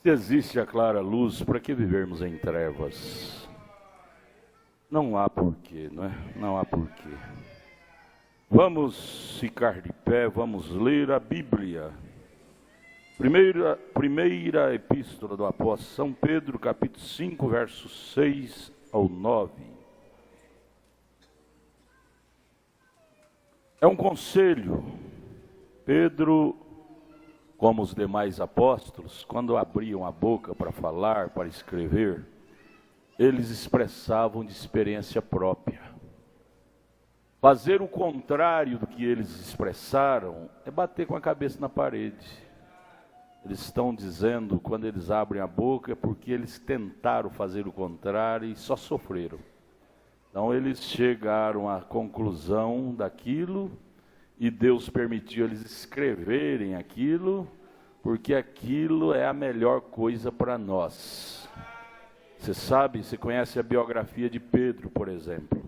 Se existe a clara luz, para que vivermos em trevas? Não há porquê, não é? Não há porquê. Vamos ficar de pé, vamos ler a Bíblia. Primeira epístola do apóstolo São Pedro, capítulo 5, versos 6 ao 9. É um conselho. Pedro, como os demais apóstolos, quando abriam a boca para falar, para escrever, eles expressavam de experiência própria. Fazer o contrário do que eles expressaram é bater com a cabeça na parede. Eles estão dizendo, quando eles abrem a boca, é porque eles tentaram fazer o contrário e só sofreram. Então eles chegaram à conclusão daquilo e Deus permitiu eles escreverem aquilo, porque aquilo é a melhor coisa para nós. Você sabe, você conhece a biografia de Pedro, por exemplo.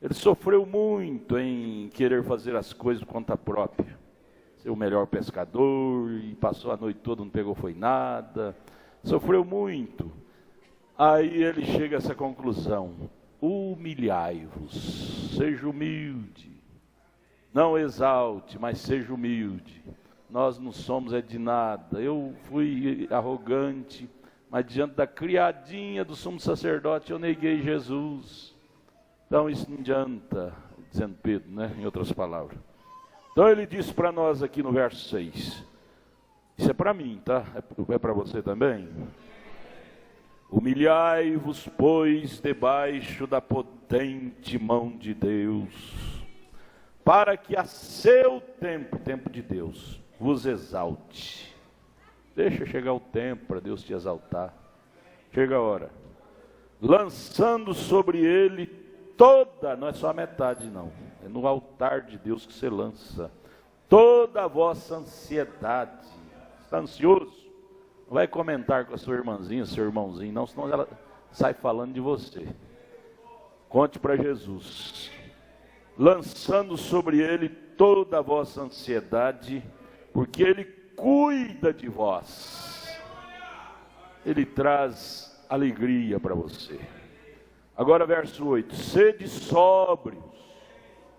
Ele sofreu muito em querer fazer as coisas por conta própria. Ser o melhor pescador, e passou a noite toda, não pegou foi nada. Sofreu muito. Aí ele chega a essa conclusão: humilhai-vos, seja humilde. Não exalte, mas seja humilde. Nós não somos de nada. Eu fui arrogante, mas diante da criadinha do sumo sacerdote eu neguei Jesus. Então isso não adianta, dizendo Pedro, né? Em outras palavras. Então ele diz para nós aqui no verso 6. Isso é para mim, tá? É para você também? Humilhai-vos, pois, debaixo da potente mão de Deus, para que a seu tempo, tempo de Deus, vos exalte. Deixa chegar o tempo para Deus te exaltar. Chega a hora. Lançando sobre ele toda, não é só a metade não, é no altar de Deus que você lança, toda a vossa ansiedade. Está ansioso? Não vai comentar com a sua irmãzinha, seu irmãozinho, não, senão ela sai falando de você. Conte para Jesus. Lançando sobre ele toda a vossa ansiedade, porque ele cuida de vós. Ele traz alegria para você. Agora verso 8, sede sóbrios.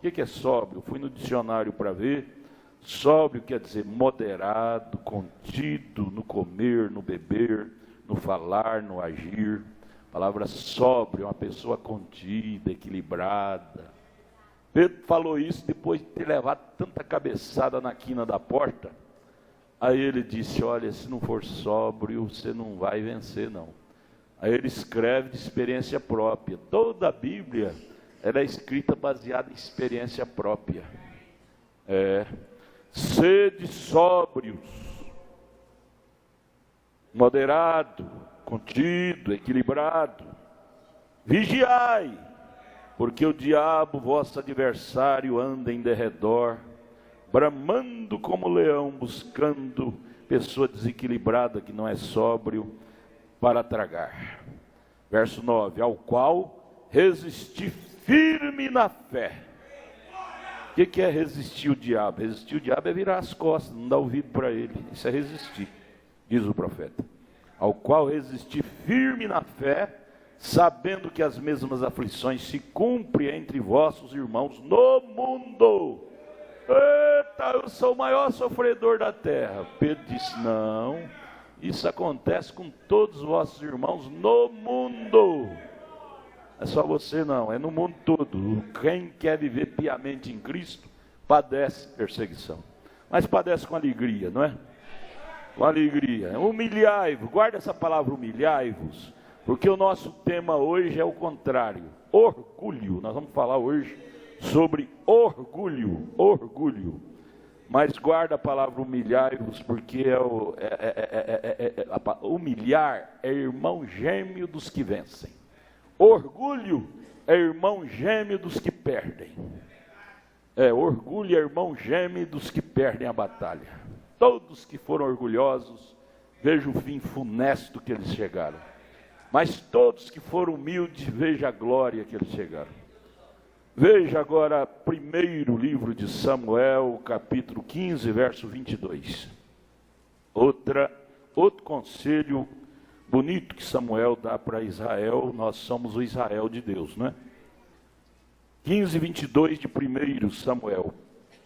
O que é sóbrio? Fui no dicionário para ver. Sóbrio quer dizer moderado, contido no comer, no beber, no falar, no agir. A palavra sóbrio é uma pessoa contida, equilibrada. Pedro falou isso depois de ter levado tanta cabeçada na quina da porta. Aí ele disse, olha, se não for sóbrio, você não vai vencer não. Aí ele escreve de experiência própria. Toda a Bíblia, ela é escrita baseada em experiência própria. Sede sóbrios, moderado, contido, equilibrado. Vigiai, porque o diabo, vosso adversário, anda em derredor, bramando como leão, buscando pessoa desequilibrada que não é sóbrio, para tragar. Verso 9, ao qual resisti firme na fé. O que é resistir o diabo? Resistir o diabo é virar as costas, não dar ouvido para ele. Isso é resistir, diz o profeta. Ao qual resisti firme na fé, sabendo que as mesmas aflições se cumprem entre vossos irmãos no mundo. Eita, eu sou o maior sofredor da terra. Pedro disse, não, isso acontece com todos os vossos irmãos no mundo. É só você não, é no mundo todo. Quem quer viver piamente em Cristo, padece perseguição. Mas padece com alegria, não é? Com alegria. Humilhai-vos, guarda essa palavra humilhai-vos, porque o nosso tema hoje é o contrário, orgulho. Nós vamos falar hoje sobre orgulho, orgulho. Mas guarda a palavra humilhai-vos, porque humilhar é irmão gêmeo dos que vencem. Orgulho é irmão gêmeo dos que perdem. Orgulho é irmão gêmeo dos que perdem a batalha. Todos que foram orgulhosos, veja o fim funesto que eles chegaram. Mas todos que foram humildes, veja a glória que eles chegaram. Veja agora, primeiro livro de Samuel, capítulo 15, verso 22. Outro conselho bonito que Samuel dá para Israel. Nós somos o Israel de Deus, né? 15:22 de 1 Samuel.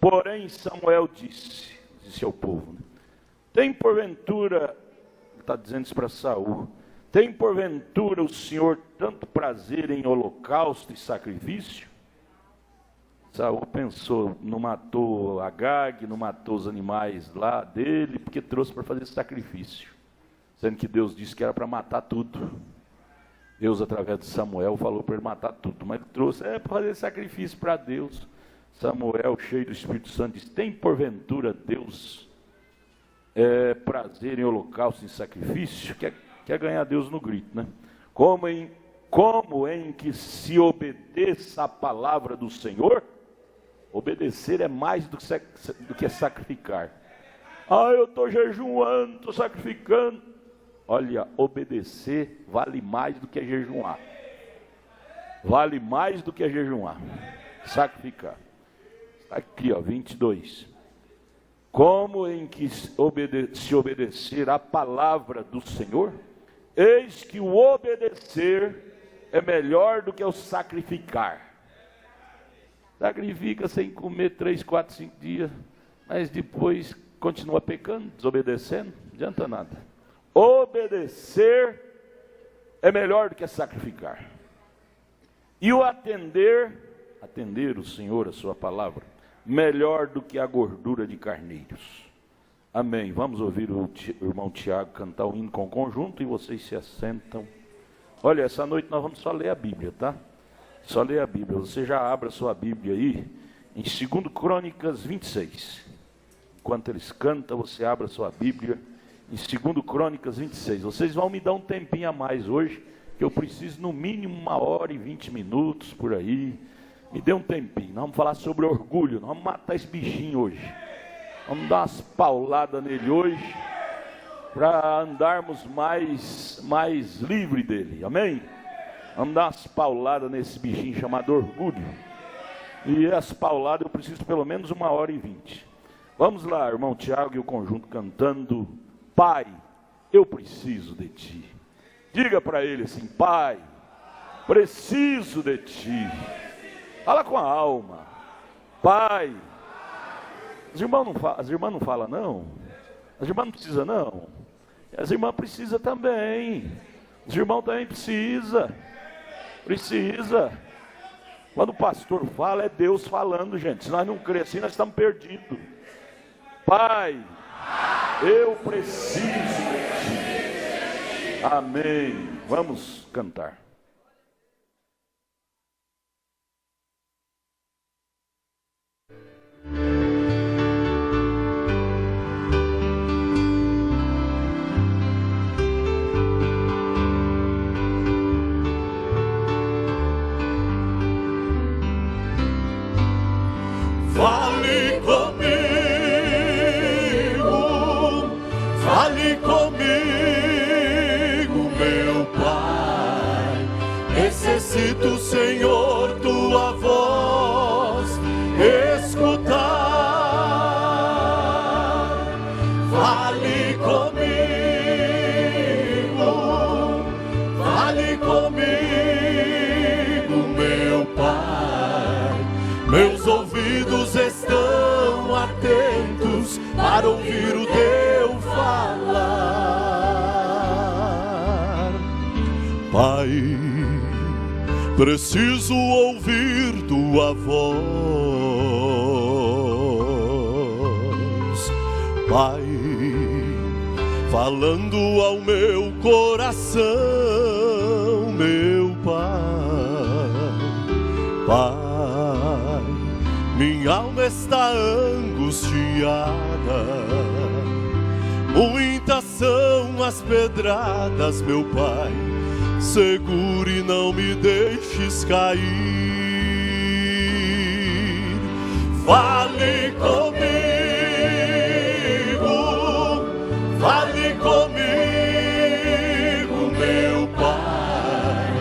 Porém Samuel disse ao povo, né? Tem porventura, está dizendo isso para Saul, tem porventura o Senhor tanto prazer em holocausto e sacrifício? Saul pensou, não matou Agag, não matou os animais lá dele, porque trouxe para fazer sacrifício. Sendo que Deus disse que era para matar tudo. Deus, através de Samuel, falou para ele matar tudo. Mas ele trouxe, para fazer sacrifício para Deus. Samuel, cheio do Espírito Santo, disse, tem porventura Deus prazer em holocausto e sacrifício? Quer ganhar Deus no grito, né? Como em que se obedeça a palavra do Senhor? Obedecer é mais do que sacrificar. Eu estou jejuando, estou sacrificando. Olha, obedecer vale mais do que jejuar. Vale mais do que jejuar. Sacrificar. Aqui, 22. Como em que se obedecer a palavra do Senhor? Eis que o obedecer é melhor do que o sacrificar. Sacrifica sem comer 3, 4, 5 dias, mas depois continua pecando, desobedecendo, não adianta nada. Obedecer é melhor do que sacrificar. E o atender o Senhor, a sua palavra, melhor do que a gordura de carneiros. Amém. Vamos ouvir o irmão Tiago cantar o hino com conjunto e vocês se assentam. Olha, essa noite nós vamos só ler a Bíblia, tá? Só ler a Bíblia. Você já abre a sua Bíblia aí, em 2 Crônicas 26. Enquanto eles cantam, você abre a sua Bíblia, em 2 Crônicas 26. Vocês vão me dar um tempinho a mais hoje, que eu preciso no mínimo 1h20 minutos, por aí. Me dê um tempinho. Nós vamos falar sobre orgulho. Nós vamos matar esse bichinho hoje. Vamos dar umas pauladas nele hoje, para andarmos mais livre dele. Amém? Vamos dar umas pauladas nesse bichinho chamado orgulho. E as pauladas eu preciso pelo menos 1h20. Vamos lá, irmão Tiago e o conjunto cantando. Pai, eu preciso de ti. Diga para ele assim, Pai, preciso de ti. Fala com a alma. Pai. As irmãs não falam não. As irmãs não precisam não. As irmãs precisam também. Os irmãos também precisam. Precisa. Quando o pastor fala, é Deus falando, gente. Se nós não crermos assim, nós estamos perdidos. Pai, eu preciso de ti. Amém. Vamos cantar. Fale comigo, meu Pai. Necessito, Senhor, tua voz escutar. Fale comigo, meu Pai. Meus ouvidos estão atentos para ouvir o teu falar. Pai, preciso ouvir tua voz. Pai, falando ao meu coração, meu Pai. Pai, minha alma está angustiada, muitas são as pedradas, meu Pai. Segure e não me deixes cair. Fale comigo, meu Pai.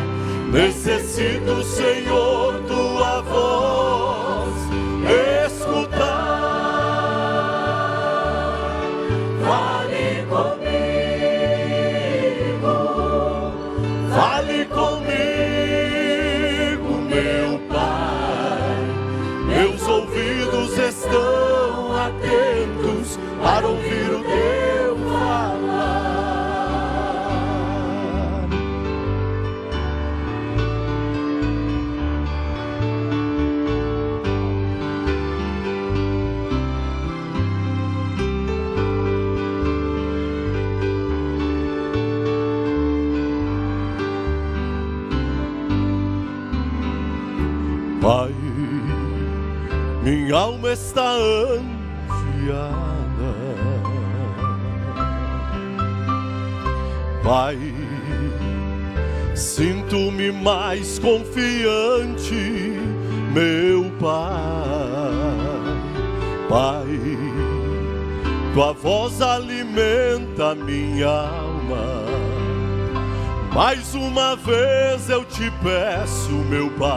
Necessito, Senhor, tua voz escutar. Fale comigo, alma está angustiada. Pai, sinto-me mais confiante, meu Pai. Pai, tua voz alimenta minha alma. Mais uma vez eu te peço, meu Pai,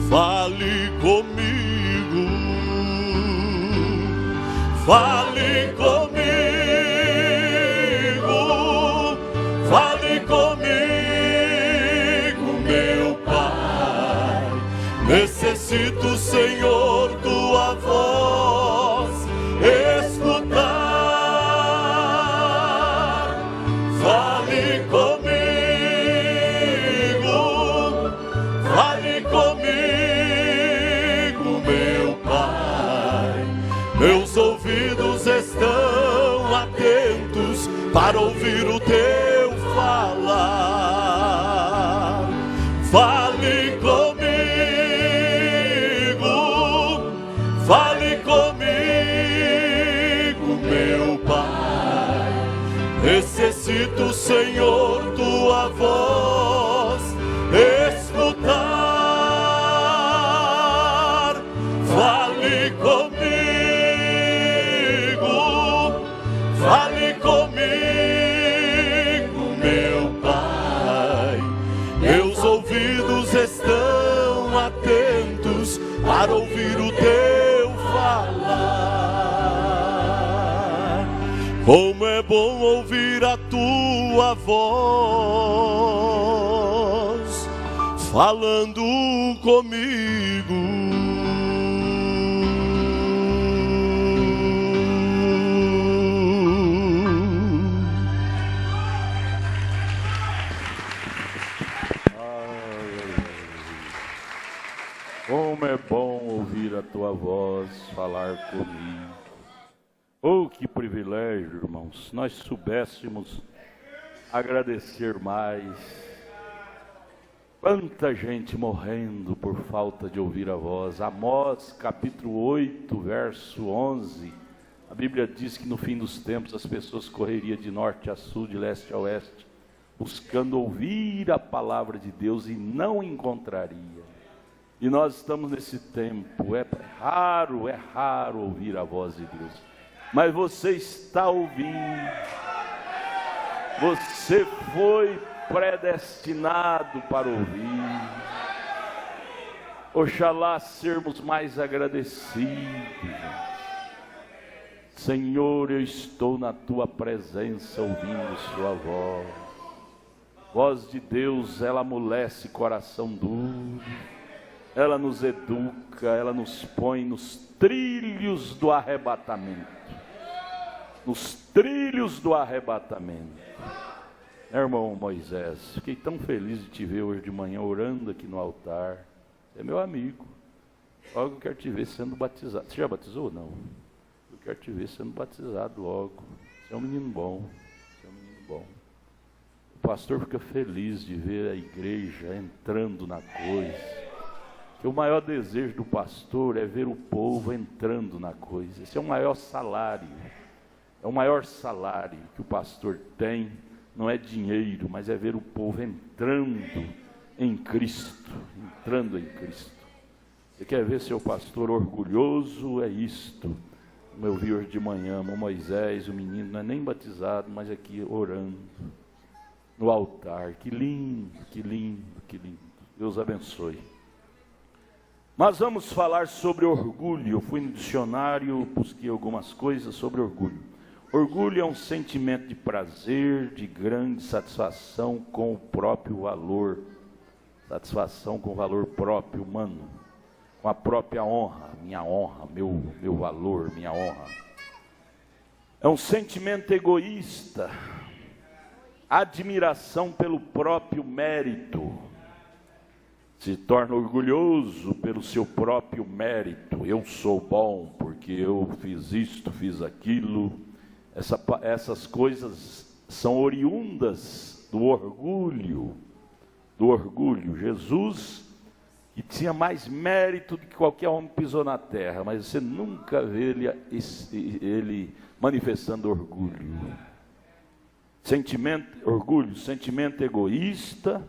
fale comigo, fale comigo, fale comigo, meu Pai. Necessito, Senhor, tua voz escutar. Fale comigo, fale comigo, meu Pai. Meus ouvidos estão atentos para ouvir o teu falar. Fale comigo, fale comigo, meu Pai. Necessito, Senhor, tua voz escutar. Fale comigo, fale comigo, meu Pai. Meus ouvidos estão atentos para ouvir o teu falar. Como é bom ouvir a tua voz falando comigo. Como é bom ouvir a tua voz falar comigo. Oh, que privilégio, irmãos, se nós soubéssemos agradecer mais. Quanta gente morrendo por falta de ouvir a voz. Amós, capítulo 8, verso 11. A Bíblia diz que no fim dos tempos as pessoas correriam de norte a sul, de leste a oeste, buscando ouvir a palavra de Deus e não encontraria. E nós estamos nesse tempo, é raro ouvir a voz de Deus. Mas você está ouvindo, você foi predestinado para ouvir. Oxalá sermos mais agradecidos. Senhor, eu estou na tua presença ouvindo sua voz. Voz de Deus, ela amolece coração duro, ela nos educa, ela nos põe nos trilhos do arrebatamento. Nos trilhos do arrebatamento. Irmão Moisés, fiquei tão feliz de te ver hoje de manhã orando aqui no altar. Você é meu amigo. Logo eu quero te ver sendo batizado. Você já batizou ou não? Eu quero te ver sendo batizado logo. Você é um menino bom. Você é um menino bom. O pastor fica feliz de ver a igreja entrando na coisa. Que o maior desejo do pastor é ver o povo entrando na coisa. Esse é o maior salário. É o maior salário que o pastor tem. Não é dinheiro, mas é ver o povo entrando em Cristo. Entrando em Cristo. Você quer ver seu pastor orgulhoso? É isto. Como eu vi hoje de manhã, o Moisés, o menino, não é nem batizado, mas aqui orando no altar. Que lindo, que lindo, que lindo. Deus abençoe. Mas vamos falar sobre orgulho. Eu fui no dicionário, busquei algumas coisas sobre orgulho. Orgulho é um sentimento de prazer, de grande satisfação com o próprio valor. Satisfação com o valor próprio humano. Com a própria honra, meu valor, minha honra. É um sentimento egoísta. Admiração pelo próprio mérito. Se torna orgulhoso pelo seu próprio mérito. Eu sou bom porque eu fiz isto, fiz aquilo. Essas coisas são oriundas do orgulho. Jesus e tinha mais mérito do que qualquer homem que pisou na terra, mas você nunca vê ele manifestando orgulho. Orgulho, sentimento egoísta,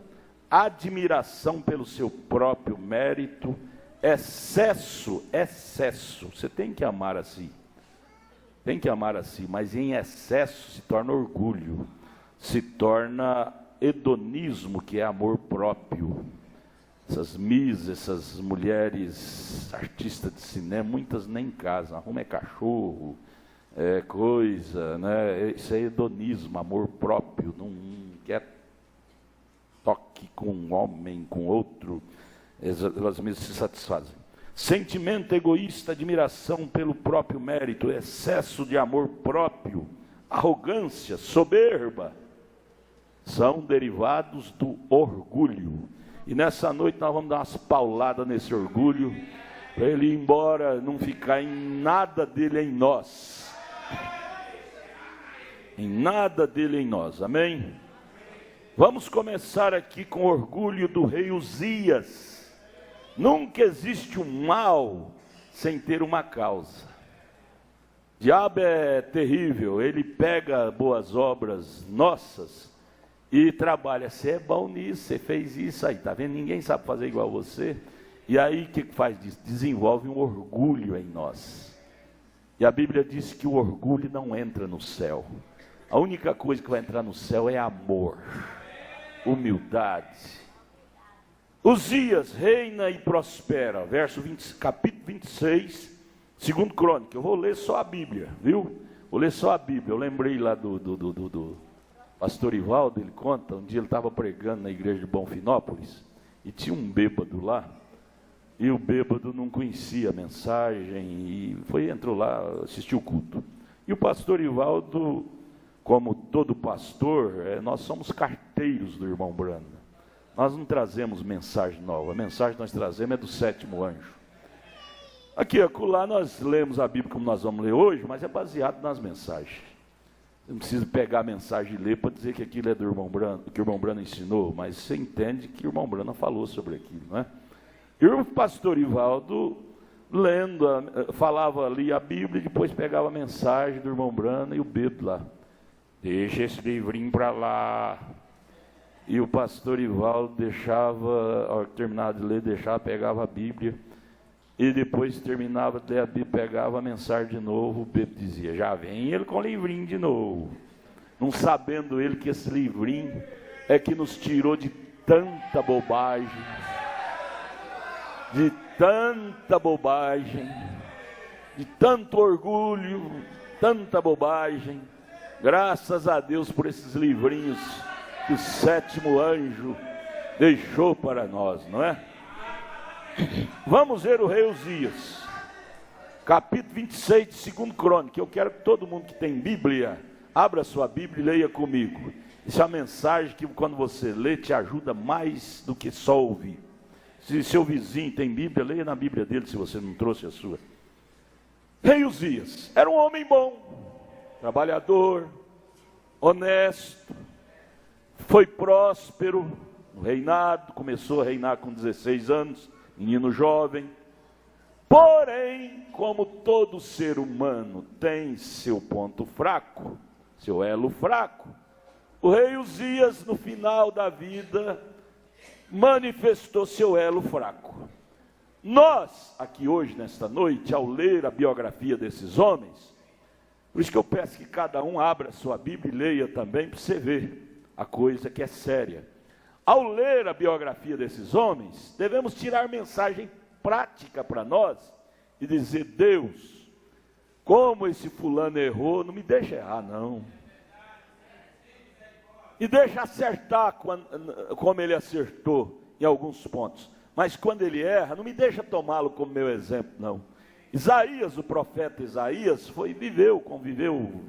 admiração pelo seu próprio mérito, excesso. Você tem que amar assim, mas em excesso se torna orgulho, se torna hedonismo, que é amor próprio. Essas mulheres artistas de cinema, muitas nem casam, arruma cachorro, coisa, né? Isso é hedonismo, amor próprio, não quer toque com um homem, com outro, elas mesmas se satisfazem. Sentimento egoísta, admiração pelo próprio mérito, excesso de amor próprio, arrogância, soberba, são derivados do orgulho. E nessa noite nós vamos dar umas pauladas nesse orgulho, para ele ir embora, não ficar em nada dele em nós. Em nada dele em nós, amém? Vamos começar aqui com o orgulho do rei Uzias. Nunca existe um mal sem ter uma causa. O diabo é terrível, ele pega boas obras nossas e trabalha. Você é bom nisso, você fez isso aí, tá vendo? Ninguém sabe fazer igual você. E aí o que faz disso? Desenvolve um orgulho em nós. E a Bíblia diz que o orgulho não entra no céu. A única coisa que vai entrar no céu é amor, humildade. Uzias reina e prospera, capítulo 26, 2 Crônica. Eu vou ler só a Bíblia, viu? Vou ler só a Bíblia. Eu lembrei lá do pastor Ivaldo, ele conta, um dia ele estava pregando na igreja de Bonfinópolis, e tinha um bêbado lá, e o bêbado não conhecia a mensagem, e entrou lá, assistiu o culto. E o pastor Ivaldo, como todo pastor, nós somos carteiros do irmão Brana. Nós não trazemos mensagem nova, a mensagem que nós trazemos é do sétimo anjo. Aqui, acolá, nós lemos a Bíblia como nós vamos ler hoje, mas é baseado nas mensagens. Você não precisa pegar a mensagem e ler para dizer que aquilo é do irmão Brana, que o irmão Brana ensinou, mas você entende que o irmão Brana falou sobre aquilo, não é? E o pastor Ivaldo, lendo, falava ali a Bíblia, e depois pegava a mensagem do irmão Brana e o bêbado lá. Deixa esse livrinho para lá. E o pastor Ivaldo deixava, ao terminar de ler, pegava a Bíblia, e depois terminava de ler a Bíblia, pegava a mensagem de novo, o bêbado dizia, já vem ele com o livrinho de novo. Não sabendo ele que esse livrinho é que nos tirou de tanta bobagem, de tanto orgulho, tanta bobagem. Graças a Deus por esses livrinhos que o sétimo anjo deixou para nós, não é? Vamos ver o rei Uzias, capítulo 26 de 2 Crônica. Eu quero que todo mundo que tem Bíblia, abra sua Bíblia e leia comigo. Isso é uma mensagem que quando você lê, te ajuda mais do que só ouvir. Se seu vizinho tem Bíblia, leia na Bíblia dele, se você não trouxe a sua. Rei Uzias era um homem bom, trabalhador, honesto, foi próspero no reinado, começou a reinar com 16 anos, menino jovem. Porém, como todo ser humano tem seu ponto fraco, seu elo fraco, o rei Uzias, no final da vida, manifestou seu elo fraco. Nós, aqui hoje, nesta noite, ao ler a biografia desses homens, por isso que eu peço que cada um abra sua Bíblia e leia também, para você ver a coisa que é séria. Ao ler a biografia desses homens, devemos tirar mensagem prática para nós e dizer, Deus, como esse fulano errou, não me deixa errar não. E deixa acertar como ele acertou em alguns pontos. Mas quando ele erra, não me deixa tomá-lo como meu exemplo, não. Isaías, o profeta Isaías, conviveu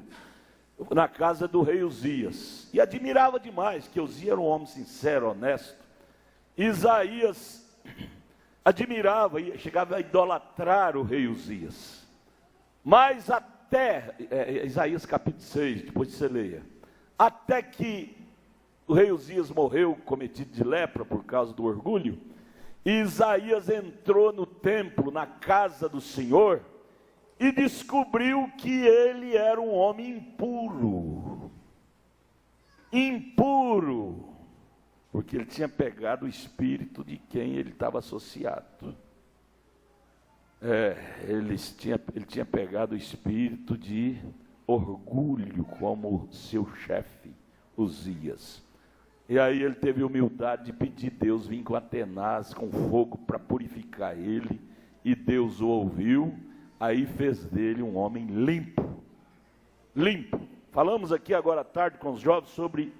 na casa do rei Uzias. E admirava demais, que Uzias era um homem sincero, honesto. Isaías admirava e chegava a idolatrar o rei Uzias. Mas até, Isaías capítulo 6, depois você leia. Até que o rei Uzias morreu cometido de lepra por causa do orgulho, E Isaías entrou no templo, na casa do Senhor, e descobriu que ele era um homem impuro. Impuro, porque ele tinha pegado o espírito de quem ele estava associado. Ele tinha pegado o espírito de orgulho, como seu chefe, Uzias. E aí ele teve humildade de pedir Deus vir com Atenas, com fogo para purificar ele, e Deus o ouviu, aí fez dele um homem limpo. Limpo. Falamos aqui agora à tarde com os jovens sobre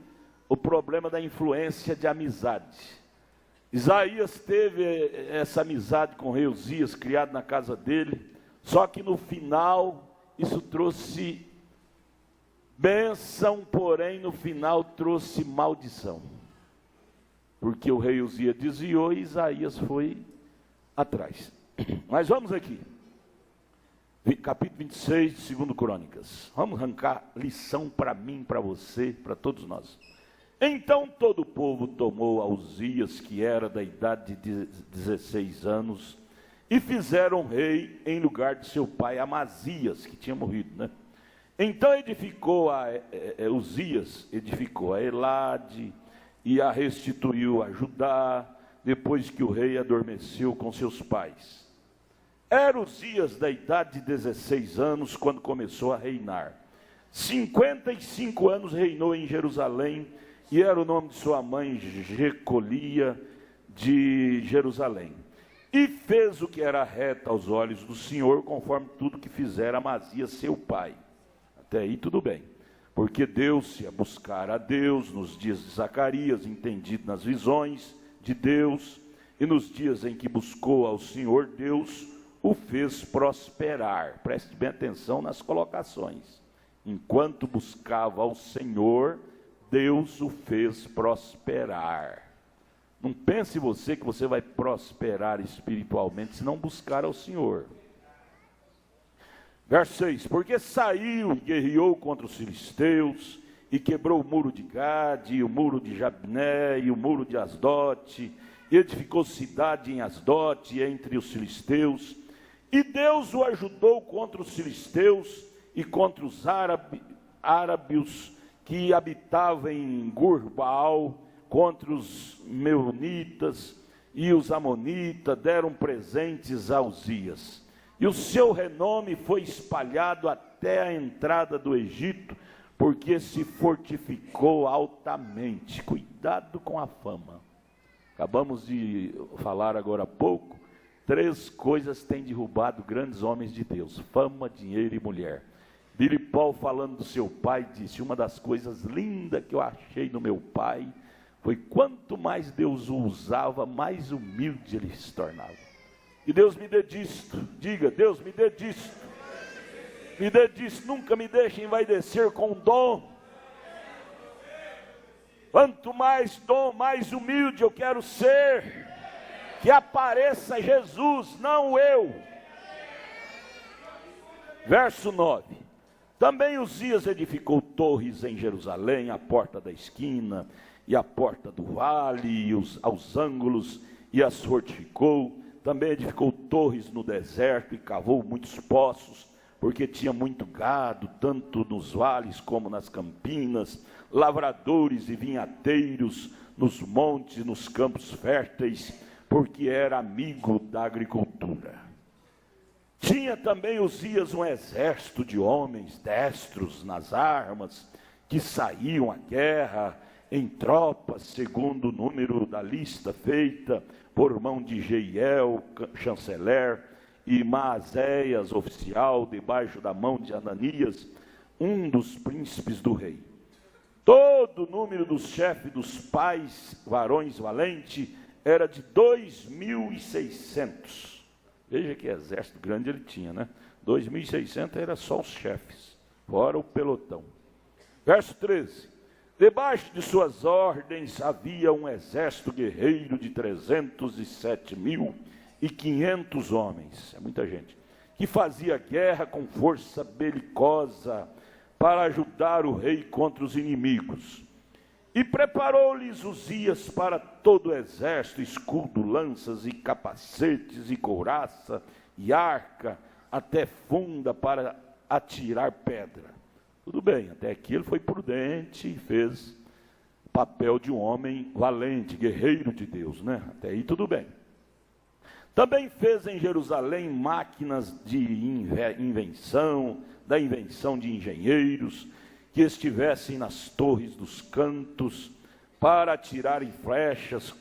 o problema da influência de amizade. Isaías teve essa amizade com o rei Uzias, criado na casa dele, só que no final isso trouxe bênção, porém no final trouxe maldição. Porque o rei Uzias desviou e Isaías foi atrás. Mas vamos aqui. Capítulo 26 de 2 Crônicas. Vamos arrancar lição para mim, para você, para todos nós. Então todo o povo tomou a Uzias, que era da idade de 16 anos, e fizeram rei em lugar de seu pai Amazias, que tinha morrido, né? Então edificou Uzias, edificou a Elade, e a restituiu a Judá, depois que o rei adormeceu com seus pais. Era Uzias da idade de 16 anos, quando começou a reinar. 55 anos reinou em Jerusalém, e era o nome de sua mãe Jecolia de Jerusalém. E fez o que era reto aos olhos do Senhor, conforme tudo que fizera Amazias seu pai. Até aí tudo bem, porque deu-se a buscar a Deus nos dias de Zacarias, entendido nas visões de Deus, e nos dias em que buscou ao Senhor, Deus o fez prosperar. Preste bem atenção nas colocações. Enquanto buscava ao Senhor, Deus o fez prosperar. Não pense você que você vai prosperar espiritualmente se não buscar ao Senhor. Verso 6, porque saiu e guerreou contra os filisteus, e quebrou o muro de Gade, e o muro de Jabné, e o muro de Asdote, e edificou cidade em Asdote, entre os filisteus, e Deus o ajudou contra os filisteus, e contra os árabes que habitavam em Gurbaal, contra os meunitas, e os amonitas deram presentes a Uzias. E o seu renome foi espalhado até a entrada do Egito, porque se fortificou altamente. Cuidado com a fama. Acabamos de falar agora há pouco, 3 coisas têm derrubado grandes homens de Deus: fama, dinheiro e mulher. Billy Paul, falando do seu pai, disse: uma das coisas lindas que eu achei no meu pai foi quanto mais Deus o usava, mais humilde ele se tornava. E Deus me dê disto, diga: Deus me dê disto, me dê disto, nunca me deixe envaidecer com dom. Quanto mais dom, mais humilde eu quero ser, que apareça Jesus, não eu. Verso 9, também Uzias edificou torres em Jerusalém, a porta da esquina, e a porta do vale, e aos ângulos, e as fortificou. Também edificou torres no deserto e cavou muitos poços, porque tinha muito gado, tanto nos vales como nas campinas, lavradores e vinhateiros nos montes e nos campos férteis, porque era amigo da agricultura. Tinha também Uzias um exército de homens destros nas armas, que saíam à guerra em tropas, segundo o número da lista feita por mão de Jeiel, chanceler, e Maazéias, oficial, debaixo da mão de Ananias, um dos príncipes do rei. Todo o número dos chefes dos pais, varões valentes, era de 2.600. Veja que exército grande ele tinha, né? 2.600 era só os chefes, fora o pelotão. Verso 13. Debaixo de suas ordens havia um exército guerreiro de 307.500 homens, é muita gente, que fazia guerra com força belicosa para ajudar o rei contra os inimigos. E preparou-lhes Uzias para todo o exército, escudo, lanças e capacetes e couraça e arca, até funda para atirar pedra. Tudo bem, até aqui ele foi prudente e fez o papel de um homem valente, guerreiro de Deus, né? Até aí tudo bem. Também fez em Jerusalém máquinas de invenção, da invenção de engenheiros, que estivessem nas torres dos cantos, para atirarem flechas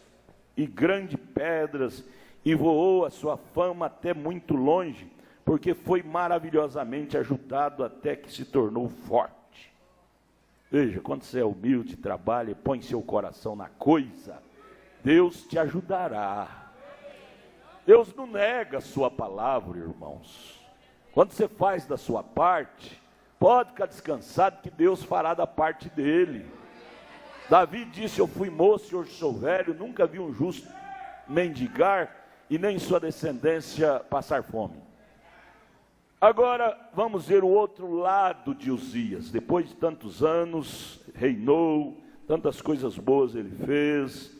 e grandes pedras, e voou a sua fama até muito longe, porque foi maravilhosamente ajudado até que se tornou forte. Veja, quando você é humilde, trabalha e põe seu coração na coisa, Deus te ajudará. Deus não nega a sua palavra, irmãos. Quando você faz da sua parte, pode ficar descansado que Deus fará da parte dele. Davi disse: eu fui moço e hoje sou velho, nunca vi um justo mendigar e nem sua descendência passar fome. Agora vamos ver o outro lado de Uzias. Depois de tantos anos, reinou, tantas coisas boas ele fez,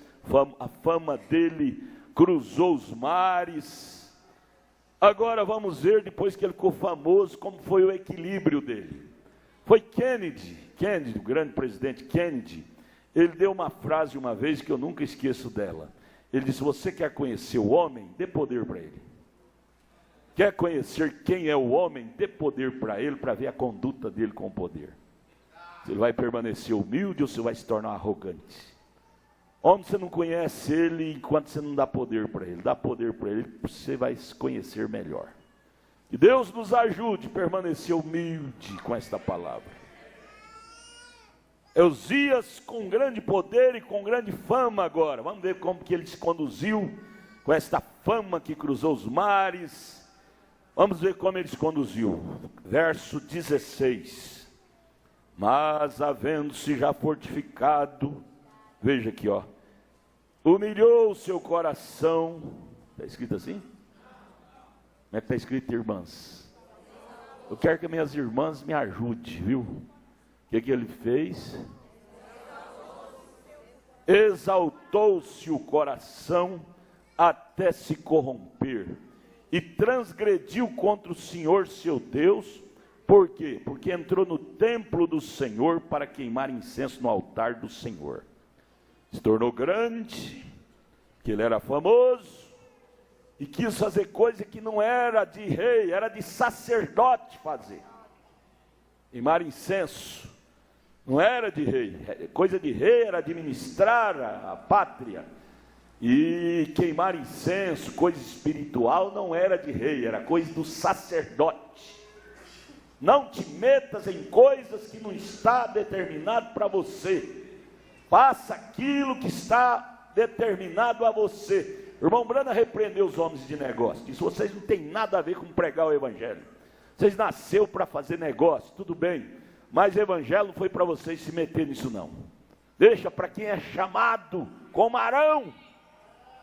a fama dele cruzou os mares. Agora vamos ver, depois que ele ficou famoso, como foi o equilíbrio dele. Foi Kennedy, o grande presidente Kennedy, ele deu uma frase uma vez que eu nunca esqueço dela. Ele disse: você quer conhecer o homem? Dê poder para ele. Quer conhecer quem é o homem? Dê poder para ele, para ver a conduta dele com o poder. Se ele vai permanecer humilde ou se vai se tornar arrogante. Homem, você não conhece ele enquanto você não dá poder para ele. Dá poder para ele, você vai se conhecer melhor. Que Deus nos ajude a permanecer humilde com esta palavra. Uzias com grande poder e com grande fama agora. Vamos ver como que ele se conduziu com esta fama que cruzou os mares. Vamos ver como ele se conduziu. Verso 16. Mas havendo-se já fortificado, veja aqui, ó, humilhou o seu coração. Está escrito assim? Como é que está escrito, irmãs? Eu quero que minhas irmãs me ajudem, viu? O que ele fez? Exaltou-se o coração até se corromper, e transgrediu contra o Senhor seu Deus. Por quê? Porque entrou no templo do Senhor para queimar incenso no altar do Senhor. Se tornou grande, que ele era famoso, e quis fazer coisa que não era de rei, era de sacerdote fazer. Queimar incenso. Não era de rei, coisa de rei era administrar a pátria. E queimar incenso, coisa espiritual, não era de rei, era coisa do sacerdote. Não te metas em coisas que não está determinado para você. Faça aquilo que está determinado a você. O irmão Brana repreendeu os homens de negócio. Disse: vocês não têm nada a ver com pregar o evangelho. Vocês nasceram para fazer negócio, tudo bem. Mas o evangelho não foi para vocês se meter nisso não. Deixa para quem é chamado, como Arão.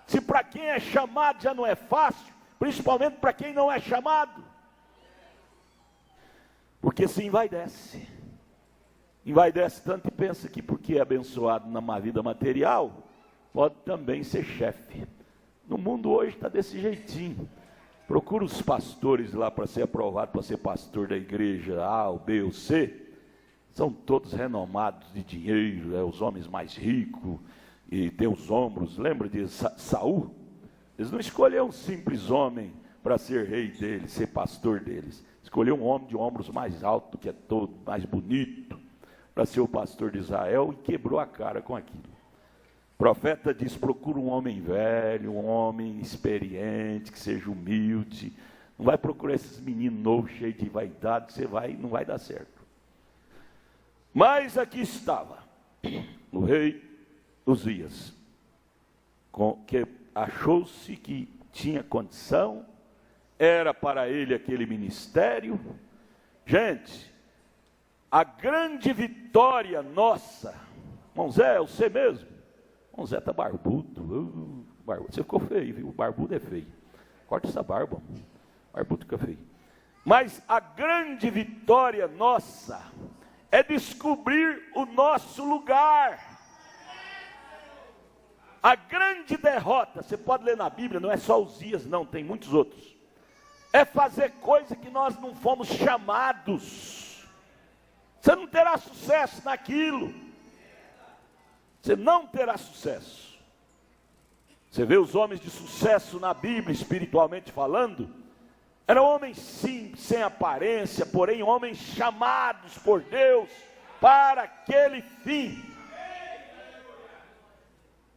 Se para quem é chamado já não é fácil, principalmente para quem não é chamado. Porque se envaidece. Envaidece tanto e pensa que porque é abençoado na vida material, pode também ser chefe. No mundo hoje está desse jeitinho. Procura os pastores lá para ser aprovado, para ser pastor da igreja A, ou B ou C. São todos renomados de dinheiro, os homens mais ricos, e tem os ombros. Lembra de Saul? Eles não escolheram um simples homem para ser rei deles, ser pastor deles. Escolheu um homem de ombros mais alto do que é todo, mais bonito, para ser o pastor de Israel, e quebrou a cara com aquilo. O profeta diz: procura um homem velho, um homem experiente, que seja humilde. Não vai procurar esses meninos novos, cheios de vaidade, não vai dar certo. Mas aqui estava o rei Uzias, que achou-se que tinha condição, era para ele aquele ministério. Gente, a grande vitória nossa, irmão Zé, você mesmo, irmão Zé está barbudo, você ficou feio, viu? Barbudo é feio, corta essa barba, barbudo fica feio. Mas a grande vitória nossa é descobrir o nosso lugar. A grande derrota, você pode ler na Bíblia, não é só Uzias não, tem muitos outros. É fazer coisa que nós não fomos chamados. Você não terá sucesso naquilo. Você não terá sucesso. Você vê os homens de sucesso na Bíblia, espiritualmente falando, eram homens simples, sem aparência, porém homens chamados por Deus para aquele fim.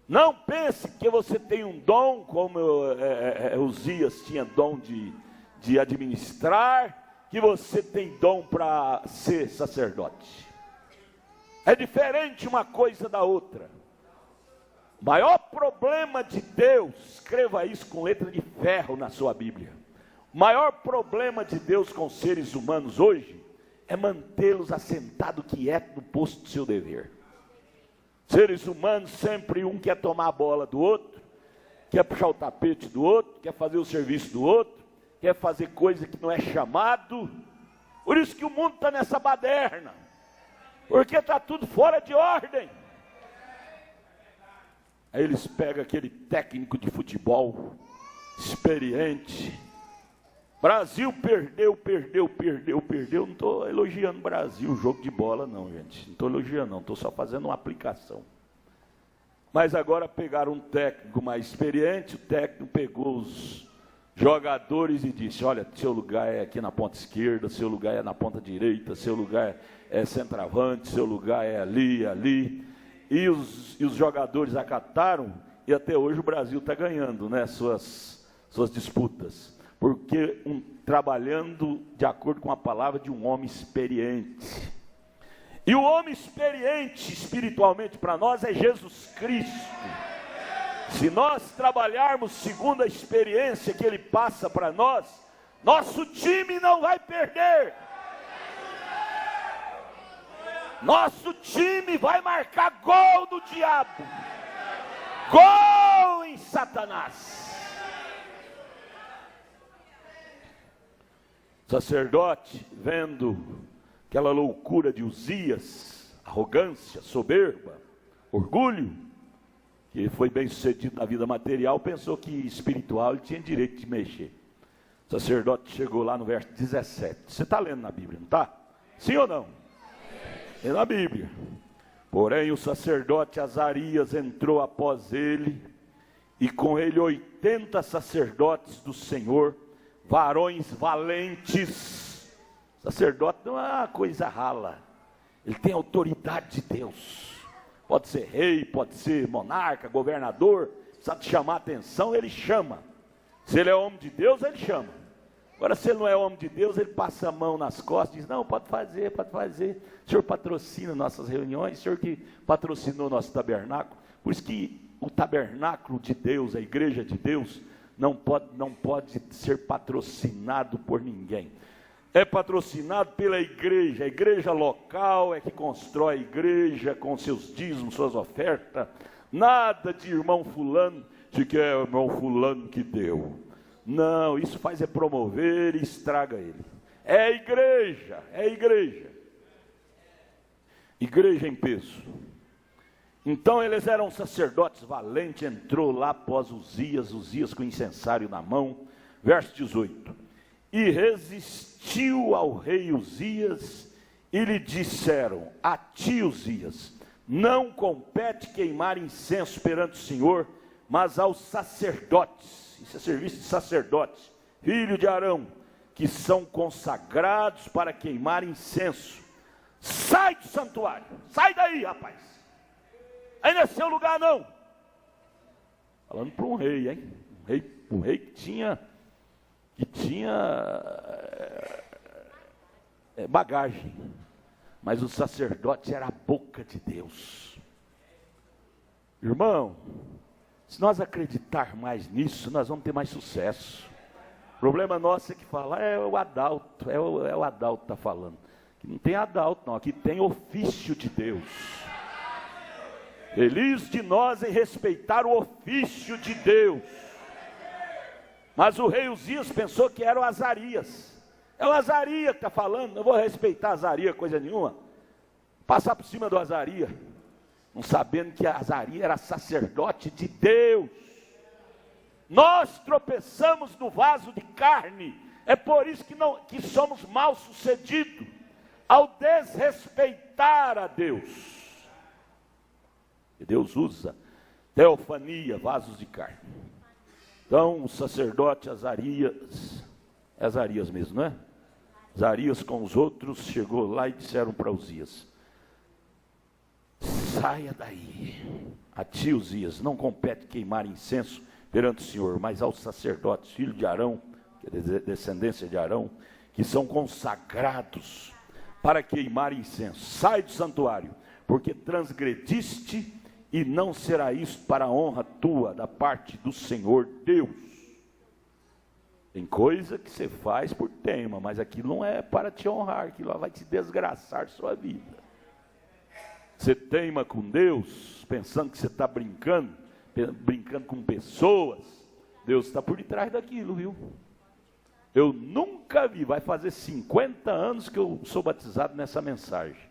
Não pense que você tem um dom, como Uzias tinha dom de administrar, que você tem dom para ser sacerdote. É diferente uma coisa da outra. O maior problema de Deus, escreva isso com letra de ferro na sua Bíblia. O maior problema de Deus com os seres humanos hoje é mantê-los assentados quietos no posto do seu dever. Seres humanos, sempre um quer tomar a bola do outro, quer puxar o tapete do outro, quer fazer o serviço do outro, quer fazer coisa que não é chamado. Por isso que o mundo está nessa baderna, porque está tudo fora de ordem. Aí eles pegam aquele técnico de futebol, experiente. Brasil perdeu. Não estou elogiando o Brasil, jogo de bola não, gente. Não estou elogiando não, estou só fazendo uma aplicação. Mas agora pegaram um técnico mais experiente, o técnico pegou os jogadores e disse: olha, seu lugar é aqui na ponta esquerda, seu lugar é na ponta direita, seu lugar é centroavante, seu lugar é ali. E os jogadores acataram, e até hoje o Brasil está ganhando, né, suas disputas. Porque trabalhando de acordo com a palavra de um homem experiente. E o homem experiente espiritualmente para nós é Jesus Cristo. Se nós trabalharmos segundo a experiência que Ele passa para nós, nosso time não vai perder. Nosso time vai marcar gol no diabo, gol em Satanás. Sacerdote, vendo aquela loucura de Uzias, arrogância, soberba, orgulho, que foi bem sucedido na vida material, pensou que espiritual ele tinha direito de mexer. O sacerdote chegou lá no verso 17. Você está lendo na Bíblia, não está? Sim ou não? É na Bíblia. Porém o sacerdote Azarias entrou após ele, e com ele 80 sacerdotes do Senhor, varões valentes. Sacerdote não é uma coisa rala, ele tem autoridade de Deus. Pode ser rei, pode ser monarca, governador, precisa chamar a atenção, ele chama. Se ele é homem de Deus, ele chama. Agora, se ele não é homem de Deus, ele passa a mão nas costas e diz: não, pode fazer. O senhor patrocina nossas reuniões, o senhor que patrocinou nosso tabernáculo. Por isso que o tabernáculo de Deus, a igreja de Deus, não pode ser patrocinado por ninguém. É patrocinado pela igreja. A igreja local é que constrói a igreja com seus dízimos, suas ofertas. Nada de irmão fulano, de que é o irmão fulano que deu. Não, isso faz é promover e estraga ele. É a igreja, igreja em peso. Então eles eram sacerdotes valentes, entrou lá após Uzias com o incensário na mão, verso 18, e resistiu ao rei Uzias, e lhe disseram: a ti, Uzias, não compete queimar incenso perante o Senhor, mas aos sacerdotes. Isso é serviço de sacerdotes, filho de Arão, que são consagrados para queimar incenso. Sai do santuário, sai daí, rapaz. Aí não é seu lugar não. Falando para um rei, hein? Um rei que tinha bagagem. Mas o sacerdote era a boca de Deus. Irmão, se nós acreditar mais nisso, nós vamos ter mais sucesso. O problema nosso é que fala, é o Adalto, é o Adalto que está falando. Aqui não tem Adalto não, aqui tem ofício de Deus. Feliz de nós em respeitar o ofício de Deus. Mas o rei Uzias pensou que era o Azarias. É o Azarias que está falando, não vou respeitar Azarias coisa nenhuma. Passar por cima do Azarias. não sabendo que Azarias era sacerdote de Deus. Nós tropeçamos no vaso de carne, é por isso que somos mal sucedidos, ao desrespeitar a Deus. E Deus usa teofania, vasos de carne. Então o sacerdote Azarias, é Azarias mesmo, não é? Azarias com os outros chegou lá e disseram para Uzias: saia daí, a ti Uzias, não compete queimar incenso perante o Senhor, mas aos sacerdotes, filho de Arão, que é descendência de Arão, que são consagrados para queimar incenso. Sai do santuário, porque transgrediste, e não será isso para a honra tua da parte do Senhor Deus. Tem coisa que você faz por tema, mas aquilo não é para te honrar, aquilo vai te desgraçar sua vida. Você teima com Deus, pensando que você está brincando com pessoas, Deus está por detrás daquilo, viu? Eu nunca vi, vai fazer 50 anos que eu sou batizado nessa mensagem,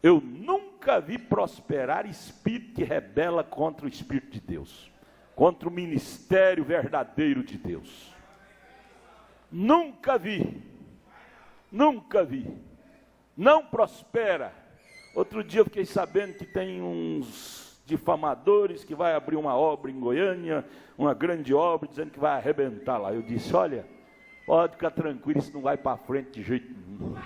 eu nunca vi prosperar espírito que rebela contra o Espírito de Deus, contra o ministério verdadeiro de Deus. Nunca vi, não prospera. Outro dia eu fiquei sabendo que tem uns difamadores que vai abrir uma obra em Goiânia, uma grande obra, dizendo que vai arrebentar lá. Eu disse: olha, pode ficar tranquilo, isso não vai para frente de jeito nenhum.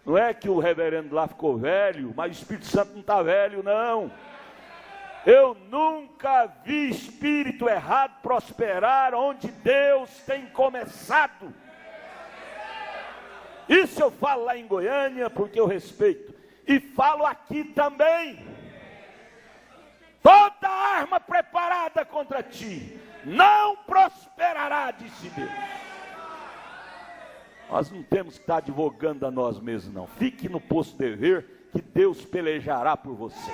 Não é que o reverendo lá ficou velho, mas o Espírito Santo não está velho, não. Eu nunca vi espírito errado prosperar onde Deus tem começado. Isso eu falo lá em Goiânia porque eu respeito, e falo aqui também. Toda arma preparada contra ti não prosperará, disse Deus. Nós não temos que estar advogando a nós mesmos, não. Fique no posto de dever, que Deus pelejará por você.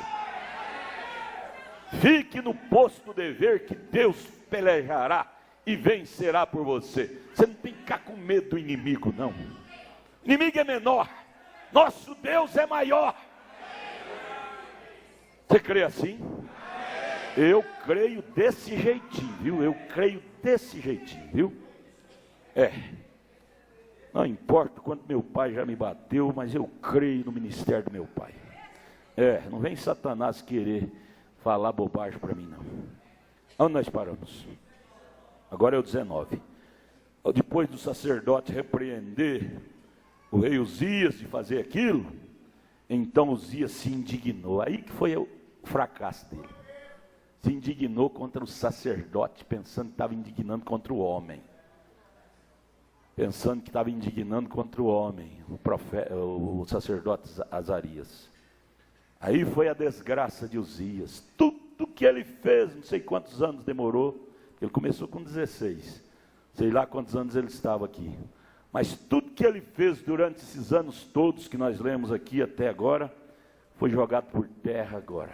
Fique no posto de dever, que Deus pelejará e vencerá por você. Você não tem que ficar com medo do inimigo, não. O inimigo é menor, nosso Deus é maior. Você crê assim? Eu creio desse jeitinho, viu? Eu creio desse jeitinho, viu? Não importa quanto meu pai já me bateu, mas eu creio no ministério do meu pai. Não vem Satanás querer falar bobagem para mim, não. Onde nós paramos? Agora é o 19. Depois do sacerdote repreender o rei Uzias de fazer aquilo, então Uzias se indignou. Aí que foi o fracasso dele. Se indignou contra o sacerdote, pensando que estava indignando contra o homem. O sacerdote Azarias. Aí foi a desgraça de Uzias. Tudo que ele fez, não sei quantos anos demorou, ele começou com 16, sei lá quantos anos ele estava aqui, mas tudo que ele fez durante esses anos todos que nós lemos aqui até agora, foi jogado por terra agora,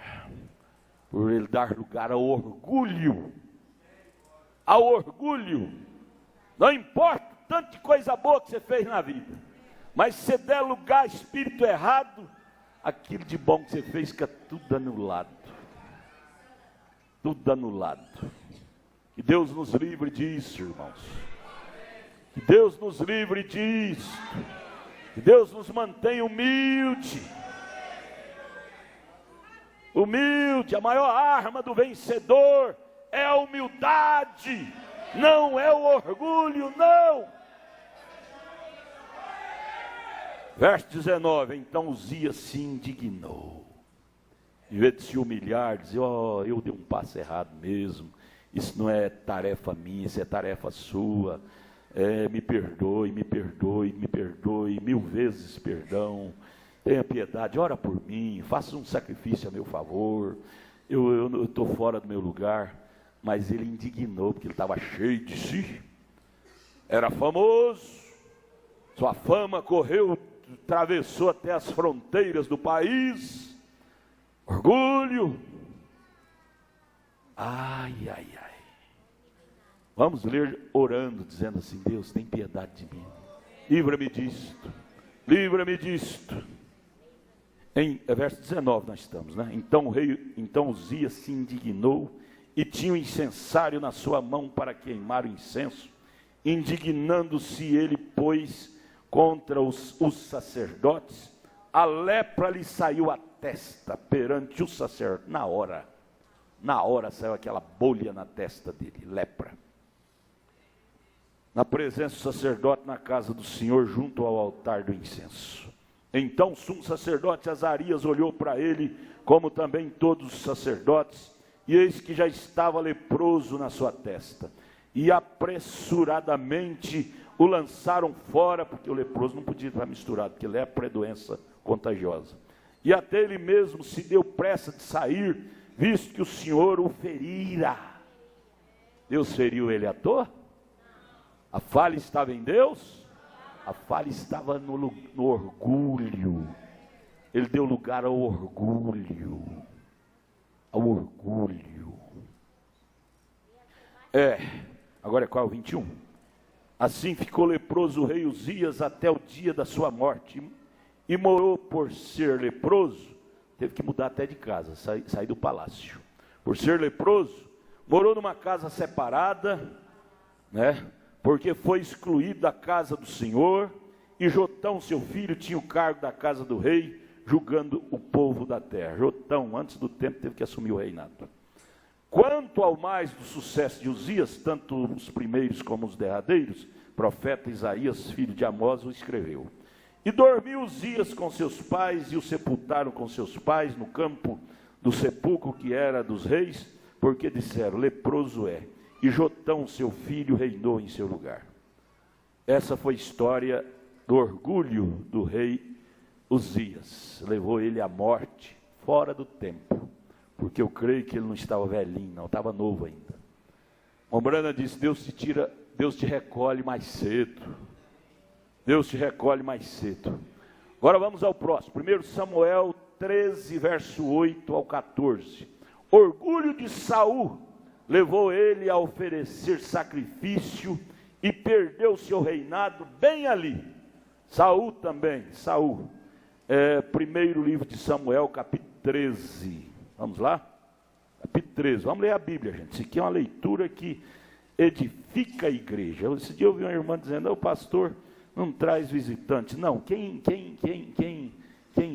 por ele dar lugar ao orgulho. Não importa tanto de coisa boa que você fez na vida, mas se você der lugar a espírito errado, aquilo de bom que você fez fica tudo anulado. Que Deus nos livre disso, irmãos. Que Deus nos livre disso. Que Deus nos mantenha humilde. A maior arma do vencedor é a humildade, não é o orgulho, não. Verso 19, então Uzias se indignou. Em vez de se humilhar, dizer: eu dei um passo errado mesmo, isso não é tarefa minha, isso é tarefa sua, me perdoe, 1000 vezes perdão, tenha piedade, ora por mim, faça um sacrifício a meu favor, eu estou fora do meu lugar. Mas ele indignou, porque ele estava cheio de si, era famoso, sua fama correu, atravessou até as fronteiras do país, orgulho. Ai. Vamos ler orando, dizendo assim: Deus, tem piedade de mim, livra-me disto. verso 19 nós estamos, né? Então Uzias se indignou e tinha o incensário na sua mão para queimar o incenso. Indignando-se ele, pois, contra os sacerdotes, a lepra lhe saiu à testa perante o sacerdote. Na hora saiu aquela bolha na testa dele, lepra. Na presença do sacerdote na casa do Senhor, junto ao altar do incenso. Então o sumo sacerdote Azarias olhou para ele, como também todos os sacerdotes, e eis que já estava leproso na sua testa. E apressuradamente o lançaram fora, porque o leproso não podia estar misturado, porque lepra é doença contagiosa. E até ele mesmo se deu pressa de sair, visto que o Senhor o ferira. Deus feriu ele à toa? A falha estava em Deus? A falha estava no orgulho. Ele deu lugar ao orgulho. Ao orgulho. Agora qual é o 21? Assim ficou leproso o rei Uzias até o dia da sua morte. E morou por ser leproso. Teve que mudar até de casa, sair do palácio. Por ser leproso, morou numa casa separada, né? Porque foi excluído da casa do Senhor, e Jotão, seu filho, tinha o cargo da casa do rei, julgando o povo da terra. Jotão, antes do tempo, teve que assumir o reinado. Quanto ao mais do sucesso de Uzias, tanto os primeiros como os derradeiros, profeta Isaías, filho de Amós, o escreveu. E dormiu Uzias com seus pais, e o sepultaram com seus pais no campo do sepulcro que era dos reis, porque disseram, leproso é. E Jotão, seu filho, reinou em seu lugar. Essa foi a história do orgulho do rei Uzias. Levou ele à morte, fora do tempo. Porque eu creio que ele não estava velhinho, não, estava novo ainda. Mombrana disse, Deus te recolhe mais cedo. Deus te recolhe mais cedo. Agora vamos ao próximo. 1 Samuel 13, verso 8 ao 14. Orgulho de Saul levou ele a oferecer sacrifício e perdeu seu reinado bem ali. Saul também, primeiro livro de Samuel, capítulo 13. Vamos lá? Capítulo 13, vamos ler a Bíblia, gente. Isso aqui é uma leitura que edifica a igreja. Esse dia eu ouvi uma irmã dizendo, o pastor não traz visitante. Não, quem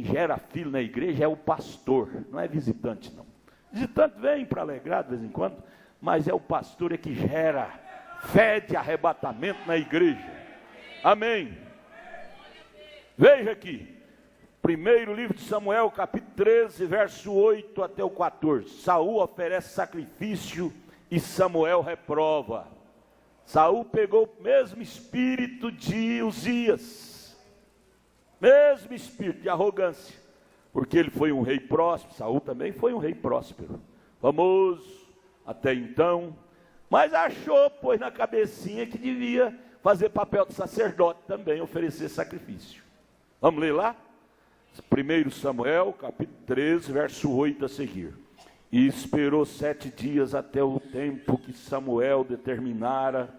gera filho na igreja é o pastor, não é visitante não. Visitante vem para alegrar de vez em quando, mas é o pastor que gera fé de arrebatamento na igreja. Amém. Veja aqui, primeiro livro de Samuel, capítulo 13, verso 8 até o 14. Saul oferece sacrifício e Samuel reprova. Saul pegou o mesmo espírito de Uzias, mesmo espírito de arrogância, porque ele foi um rei próspero. Saul também foi um rei próspero, famoso até então, mas achou, pôs na cabecinha que devia fazer papel de sacerdote também, oferecer sacrifício. Vamos ler lá? 1 Samuel, capítulo 13, verso 8 a seguir. E esperou 7 dias até o tempo que Samuel determinara,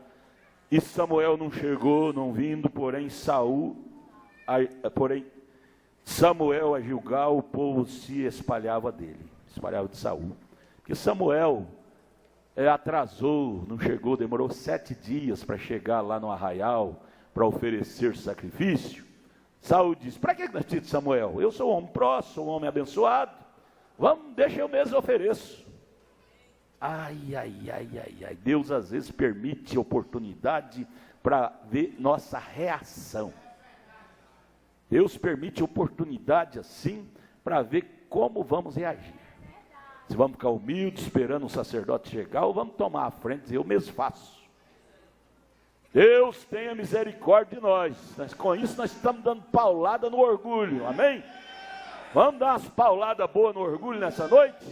e Samuel não chegou, não vindo, porém Samuel a Gilgal, o povo se espalhava dele, espalhava de Saul, porque Samuel atrasou, não chegou, demorou 7 dias para chegar lá no arraial, para oferecer sacrifício. Saul disse, para que nós temos Samuel? Eu sou um homem próximo, sou um homem abençoado, deixa eu mesmo ofereço. Ai, Deus às vezes permite oportunidade para ver nossa reação. Deus permite oportunidade assim, para ver como vamos reagir. Se vamos ficar humildes, esperando o sacerdote chegar, ou vamos tomar a frente e dizer, eu mesmo faço. Deus tenha misericórdia de nós. Com isso nós estamos dando paulada no orgulho, amém? Vamos dar umas pauladas boas no orgulho nessa noite?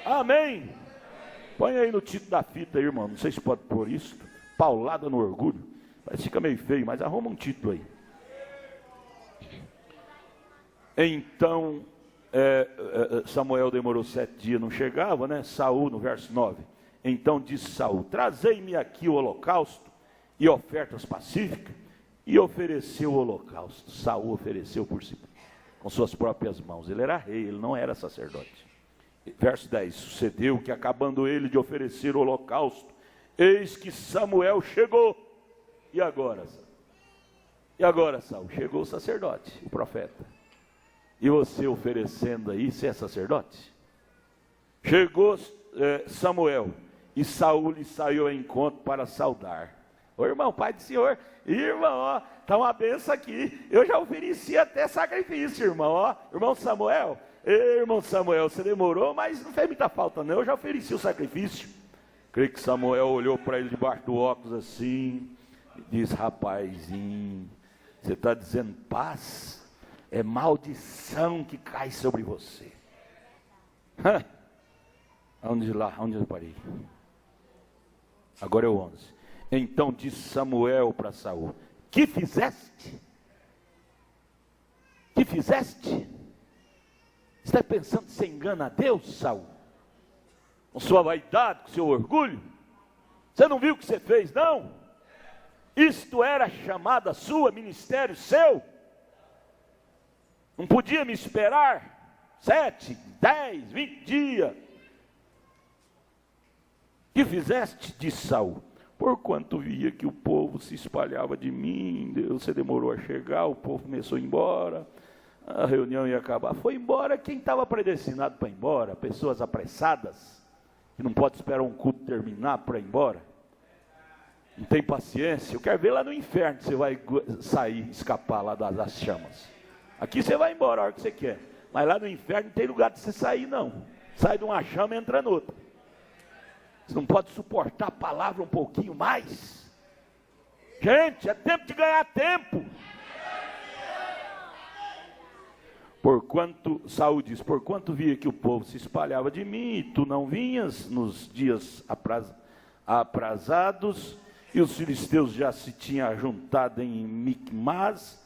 Amém? Põe aí no título da fita aí, irmão, não sei se pode pôr isso, paulada no orgulho, mas fica meio feio, mas arruma um título aí. Então, Samuel demorou 7 dias, não chegava, né? Saul, no verso 9, então disse Saul, trazei-me aqui o holocausto e ofertas pacíficas, e ofereceu o holocausto. Saul ofereceu por si. com suas próprias mãos. Ele era rei, ele não era sacerdote. Verso 10, sucedeu que acabando ele de oferecer o holocausto, eis que Samuel chegou. E agora? E agora, Saul? Chegou o sacerdote, o profeta. E você oferecendo aí, você é sacerdote? Chegou Samuel, e Saul lhe saiu ao encontro para saudar. Ô irmão, pai do senhor, irmão, ó, tá uma benção aqui. Eu já ofereci até sacrifício, irmão, ó. Irmão Samuel, irmão Samuel, você demorou, mas não fez muita falta não, eu já ofereci o sacrifício. Creio que Samuel olhou para ele debaixo do óculos assim, e disse: rapazinho, você está dizendo paz? É maldição que cai sobre você. Onde eu parei? Agora é o 11. Então disse Samuel para Saul: que fizeste? Que fizeste? Você está pensando que você engana a Deus, Saul? Com sua vaidade, com seu orgulho? Você não viu o que você fez, não? Isto era chamada sua, ministério seu? Não podia me esperar 7, 10, 20 dias? Que fizeste? Disse Saul: porquanto via que o povo se espalhava de mim, você demorou a chegar, o povo começou a ir embora, a reunião ia acabar, foi embora quem estava predestinado para ir embora, pessoas apressadas, que não pode esperar um culto terminar para ir embora, não tem paciência. Eu quero ver lá no inferno, você vai sair, escapar lá das chamas. Aqui você vai embora a hora que você quer, mas lá no inferno não tem lugar de você sair não, sai de uma chama e entra noutra. Você não pode suportar a palavra um pouquinho mais? Gente, é tempo de ganhar tempo. Porquanto, Saul diz: porquanto via que o povo se espalhava de mim, e tu não vinhas nos dias aprazados, e os filisteus já se tinham ajuntado em Micmas,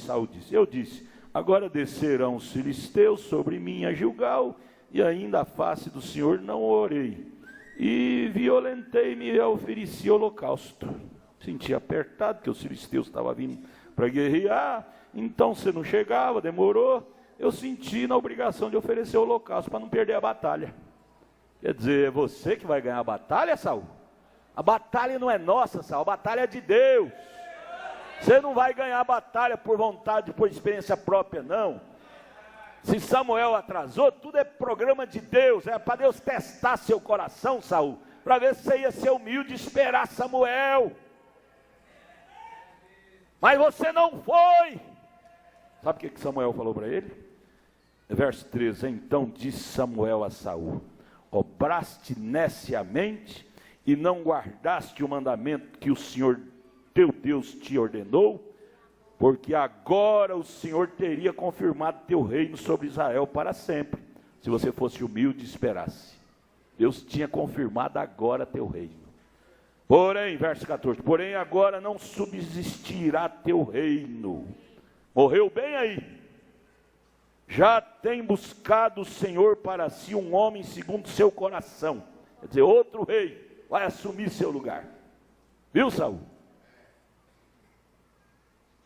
Saul disse, agora descerão os filisteus sobre mim a Gilgal, e ainda a face do Senhor não orei. E violentei-me e ofereci holocausto. Senti apertado, que os filisteus estavam vindo para guerrear. Então você não chegava, demorou. Eu senti na obrigação de oferecer holocausto para não perder a batalha. Quer dizer, é você que vai ganhar a batalha, Saul? A batalha não é nossa, Saul, a batalha é de Deus. Você não vai ganhar a batalha por vontade, por experiência própria, não. Se Samuel atrasou, tudo é programa de Deus, é para Deus testar seu coração, Saul, para ver se você ia ser humilde e esperar Samuel. Mas você não foi. Sabe o que Samuel falou para ele? Verso 13, então disse Samuel a Saul: obraste neciamente e não guardaste o mandamento que o Senhor teu Deus te ordenou? Porque agora o Senhor teria confirmado teu reino sobre Israel para sempre, se você fosse humilde e esperasse. Deus tinha confirmado agora teu reino. Porém, verso 14, porém agora não subsistirá teu reino. Morreu bem aí. Já tem buscado o Senhor para si um homem segundo seu coração. Quer dizer, outro rei vai assumir seu lugar. Viu, Saul?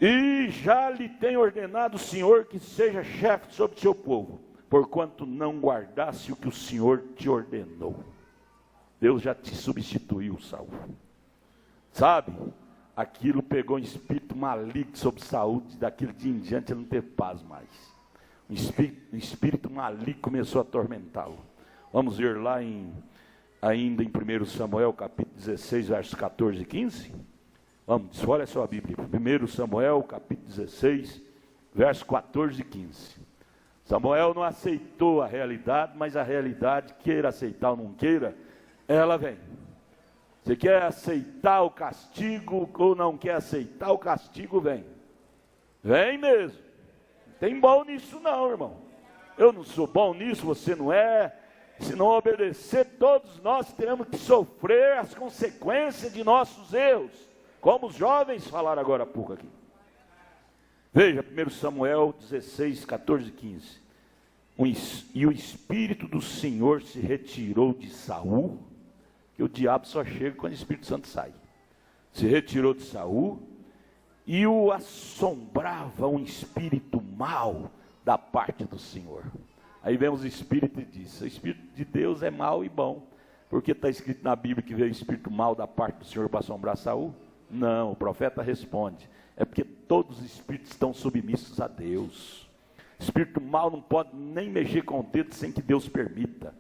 E já lhe tem ordenado o Senhor que seja chefe sobre seu povo, porquanto não guardasse o que o Senhor te ordenou. Deus já te substituiu, Saul. Sabe, aquilo pegou um espírito maligno sobre Saul, daquele dia em diante ele não teve paz mais. Um espírito maligno começou a atormentá-lo. Vamos ver lá ainda em 1 Samuel, capítulo 16, versos 14 e 15. Vamos, olha só a Bíblia, 1 Samuel, capítulo 16, versos 14 e 15. Samuel não aceitou a realidade, mas a realidade, queira aceitar ou não queira, ela vem. Você quer aceitar o castigo ou não quer aceitar o castigo, vem. Vem mesmo. Não tem bom nisso não, irmão. Eu não sou bom nisso, você não é. Se não obedecer, todos nós teremos que sofrer as consequências de nossos erros. Como os jovens falaram agora há pouco aqui. Veja, 1 Samuel 16, 14 e 15. E o Espírito do Senhor se retirou de Saul, que o diabo só chega quando o Espírito Santo sai. Se retirou de Saul, e o assombrava um espírito mau da parte do Senhor. Aí vem os espíritos e diz: o Espírito de Deus é mau e bom, porque está escrito na Bíblia que veio o espírito mau da parte do Senhor para assombrar Saul? Não, o profeta responde: é porque todos os espíritos estão submissos a Deus. Espírito mau não pode nem mexer com o dedo sem que Deus permita.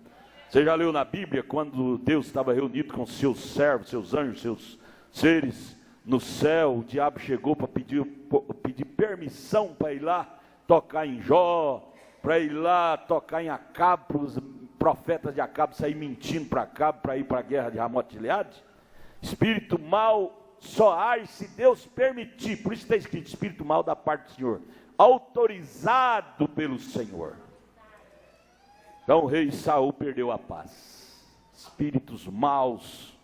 Você já leu na Bíblia quando Deus estava reunido com seus servos, seus anjos, seus seres no céu, o diabo chegou para pedir permissão para ir lá tocar em Jó, para ir lá tocar em Acabe, para os profetas de Acabe sair mentindo para Acabe, para ir para a guerra de Ramote Gileade? Espírito mau só age se Deus permitir. Por isso está escrito: espírito mau da parte do Senhor, autorizado pelo Senhor. Então o rei Saul perdeu a paz. Espíritos maus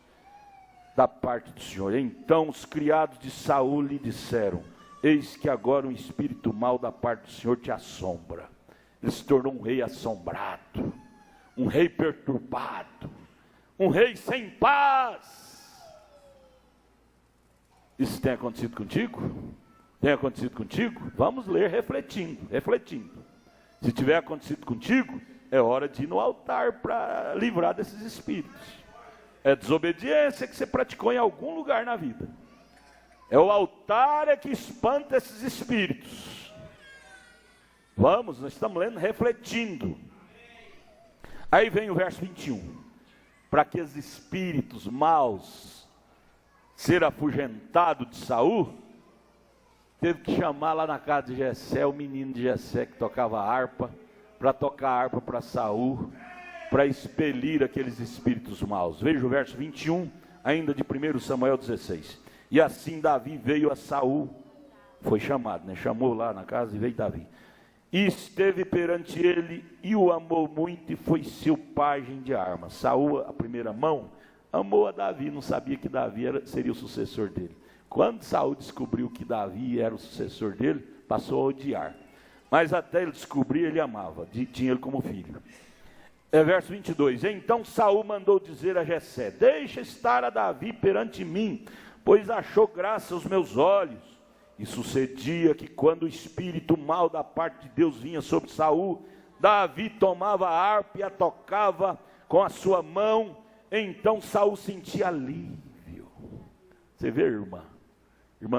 da parte do Senhor. Então os criados de Saul lhe disseram: eis que agora um espírito mau da parte do Senhor te assombra. Ele se tornou um rei assombrado, um rei perturbado, um rei sem paz. Isso tem acontecido contigo? Tem acontecido contigo? Vamos ler refletindo. Se tiver acontecido contigo, é hora de ir no altar para livrar desses espíritos. É desobediência que você praticou em algum lugar na vida. É o altar que espanta esses espíritos. Vamos, nós estamos lendo, refletindo. Aí vem o verso 21. Para que os espíritos maus ser afugentado de Saul, teve que chamar lá na casa de Jessé o menino de Jessé que tocava harpa, para tocar harpa para Saul, para expelir aqueles espíritos maus. Veja o verso 21, ainda de 1 Samuel 16. E assim Davi veio a Saul, foi chamado, né? Chamou lá na casa e veio Davi. E esteve perante ele, e o amou muito, e foi seu pajem de armas. Saul, a primeira mão, amou a Davi, não sabia que Davi seria o sucessor dele. Quando Saul descobriu que Davi era o sucessor dele, passou a odiar. Mas até ele descobrir, ele amava, tinha ele como filho. Verso 22. Então Saul mandou dizer a Jessé: deixa estar a Davi perante mim, pois achou graça aos meus olhos. E sucedia que quando o espírito mau da parte de Deus vinha sobre Saul, Davi tomava a harpa e a tocava com a sua mão. Então Saul sentia alívio. Você vê, irmã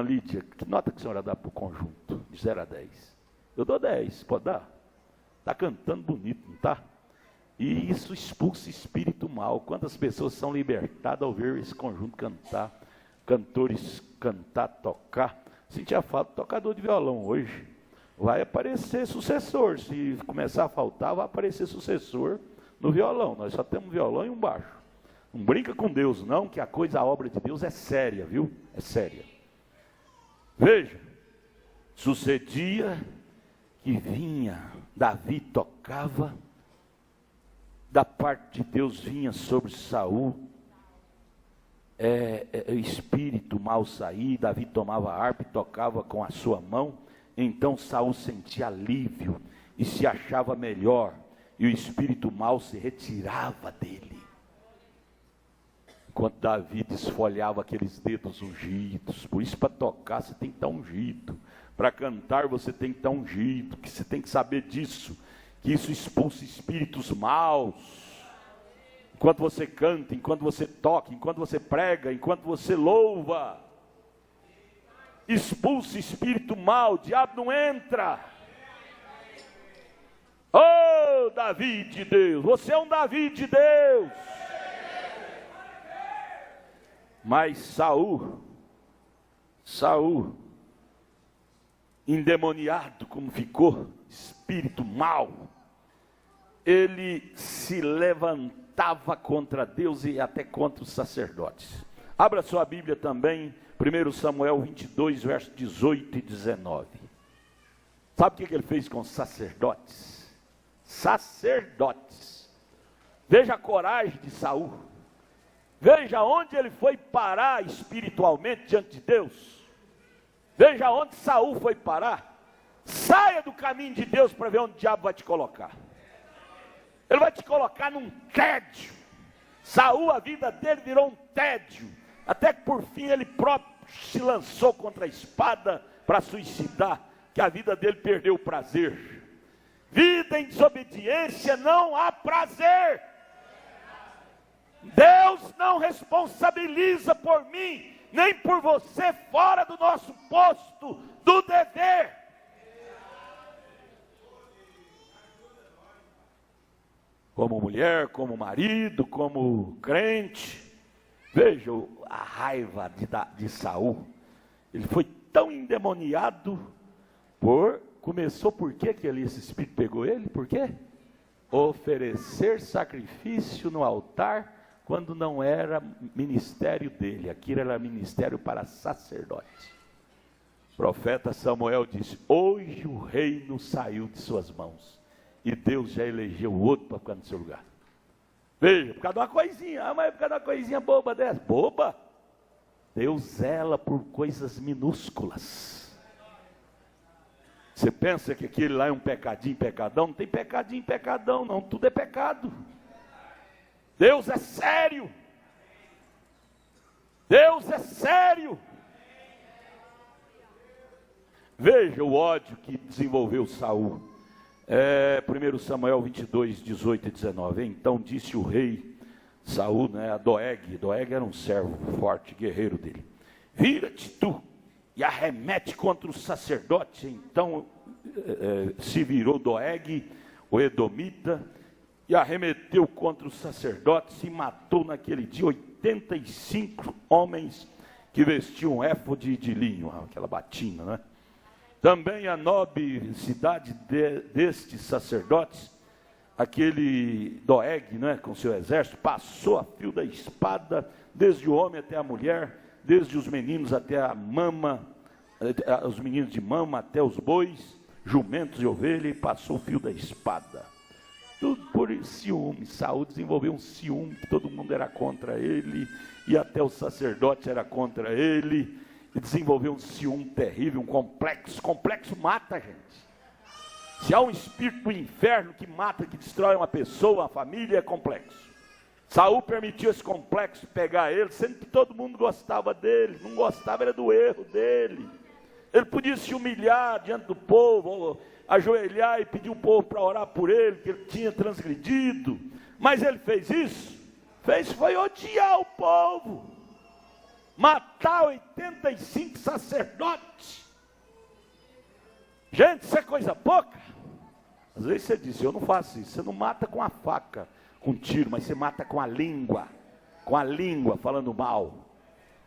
Lídia, que nota que a senhora dá para o conjunto, de 0 a 10? Eu dou 10, pode dar? Está cantando bonito, não está? E isso expulsa espírito mau. Quantas pessoas são libertadas ao ver esse conjunto cantar, cantores cantar, tocar? Sentia falta de tocador de violão hoje. Vai aparecer sucessor, se começar a faltar, vai aparecer sucessor no violão. Nós só temos um violão e um baixo. Não brinca com Deus não, que a obra de Deus é séria, viu? É séria. Veja, sucedia que vinha, Davi tocava, da parte de Deus vinha sobre Saul, o espírito mal saía, Davi tomava a harpa e tocava com a sua mão. Então Saul sentia alívio e se achava melhor, e o espírito mal se retirava dele. Enquanto Davi desfolhava aqueles dedos ungidos. Por isso, para tocar você tem que estar ungido, para cantar você tem que estar ungido, que você tem que saber disso, que isso expulsa espíritos maus. Enquanto você canta, enquanto você toca, enquanto você prega, enquanto você louva, expulsa espírito mau, o diabo não entra. Oh, Davi de Deus, você é um Davi de Deus. Mas Saul, endemoniado como ficou, espírito mau, ele se levantava contra Deus e até contra os sacerdotes. Abra sua Bíblia também, 1 Samuel 22, versos 18 e 19. Sabe o que ele fez com os sacerdotes? Sacerdotes. Veja a coragem de Saul. Veja onde ele foi parar espiritualmente diante de Deus. Veja onde Saul foi parar. Saia do caminho de Deus para ver onde o diabo vai te colocar. Ele vai te colocar num tédio. Saul, a vida dele virou um tédio. Até que por fim ele próprio se lançou contra a espada para suicidar, que a vida dele perdeu o prazer. Vida em desobediência não há prazer. Deus não responsabiliza por mim, nem por você fora do nosso posto do dever. Como mulher, como marido, como crente. Veja a raiva de Saul. Ele foi tão endemoniado começou por quê que esse espírito pegou ele? Por quê? Oferecer sacrifício no altar quando não era ministério dele. Aquilo era ministério para sacerdote. O profeta Samuel disse: hoje o reino saiu de suas mãos e Deus já elegeu outro para ficar no seu lugar. Veja, por causa de uma coisinha, mas por causa de uma coisinha boba dessa. Boba? Deus zela por coisas minúsculas. Você pensa que aquele lá é um pecadinho, pecadão? Não tem pecadinho, pecadão, não. Tudo é pecado. Deus é sério. Deus é sério. Veja o ódio que desenvolveu Saul. 1 Samuel 22, 18 e 19. Então disse o rei Saul, a Doeg. Doeg era um servo forte, guerreiro dele. Vira-te tu e arremete contra o sacerdote. Então se virou Doeg, o edomita, e arremeteu contra os sacerdotes e matou naquele dia 85 homens que vestiam éfode de linho, aquela batina, né? Também a nobre cidade destes sacerdotes, aquele Doeg, com seu exército, passou a fio da espada, desde o homem até a mulher, desde os meninos até a mama, os meninos de mama até os bois, jumentos e ovelhas, e passou o fio da espada. Tudo por ciúme. Saul desenvolveu um ciúme, que todo mundo era contra ele, e até o sacerdote era contra ele, e desenvolveu um ciúme terrível, um complexo. Complexo mata, gente. Se há um espírito do inferno que mata, que destrói uma pessoa, uma família, é complexo. Saul permitiu esse complexo pegar ele, sendo que todo mundo gostava dele. Não gostava, era do erro dele. Ele podia se humilhar diante do povo, ajoelhar e pedir o povo para orar por ele, que ele tinha transgredido. Mas ele fez isso? Foi odiar o povo. Matar 85 sacerdotes. Gente, isso é coisa pouca. Às vezes você diz: eu não faço isso. Você não mata com a faca, com tiro, mas você mata com a língua, falando mal.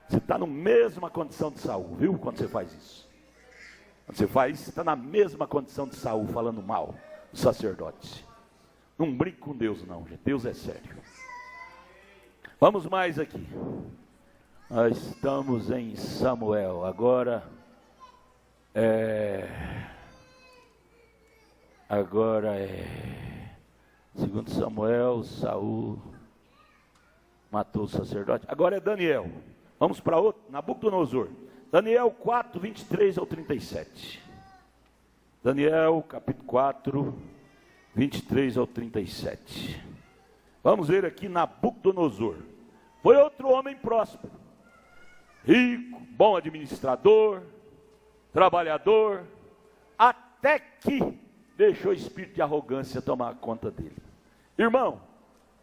Você está na mesma condição de Saul, viu? Quando você faz isso. Quando você faz isso, você está na mesma condição de Saul, falando mal do sacerdote. Não brinque com Deus não, gente. Deus é sério. Vamos mais aqui. Nós estamos em Samuel. Agora segundo Samuel, Saul matou o sacerdote. Agora é Daniel. Vamos para outro, Nabucodonosor. Daniel 4, 23 ao 37. Daniel capítulo 4, 23 ao 37. Vamos ver aqui Nabucodonosor. Foi outro homem próspero, rico, bom administrador, trabalhador, até que deixou o espírito de arrogância tomar conta dele. Irmão,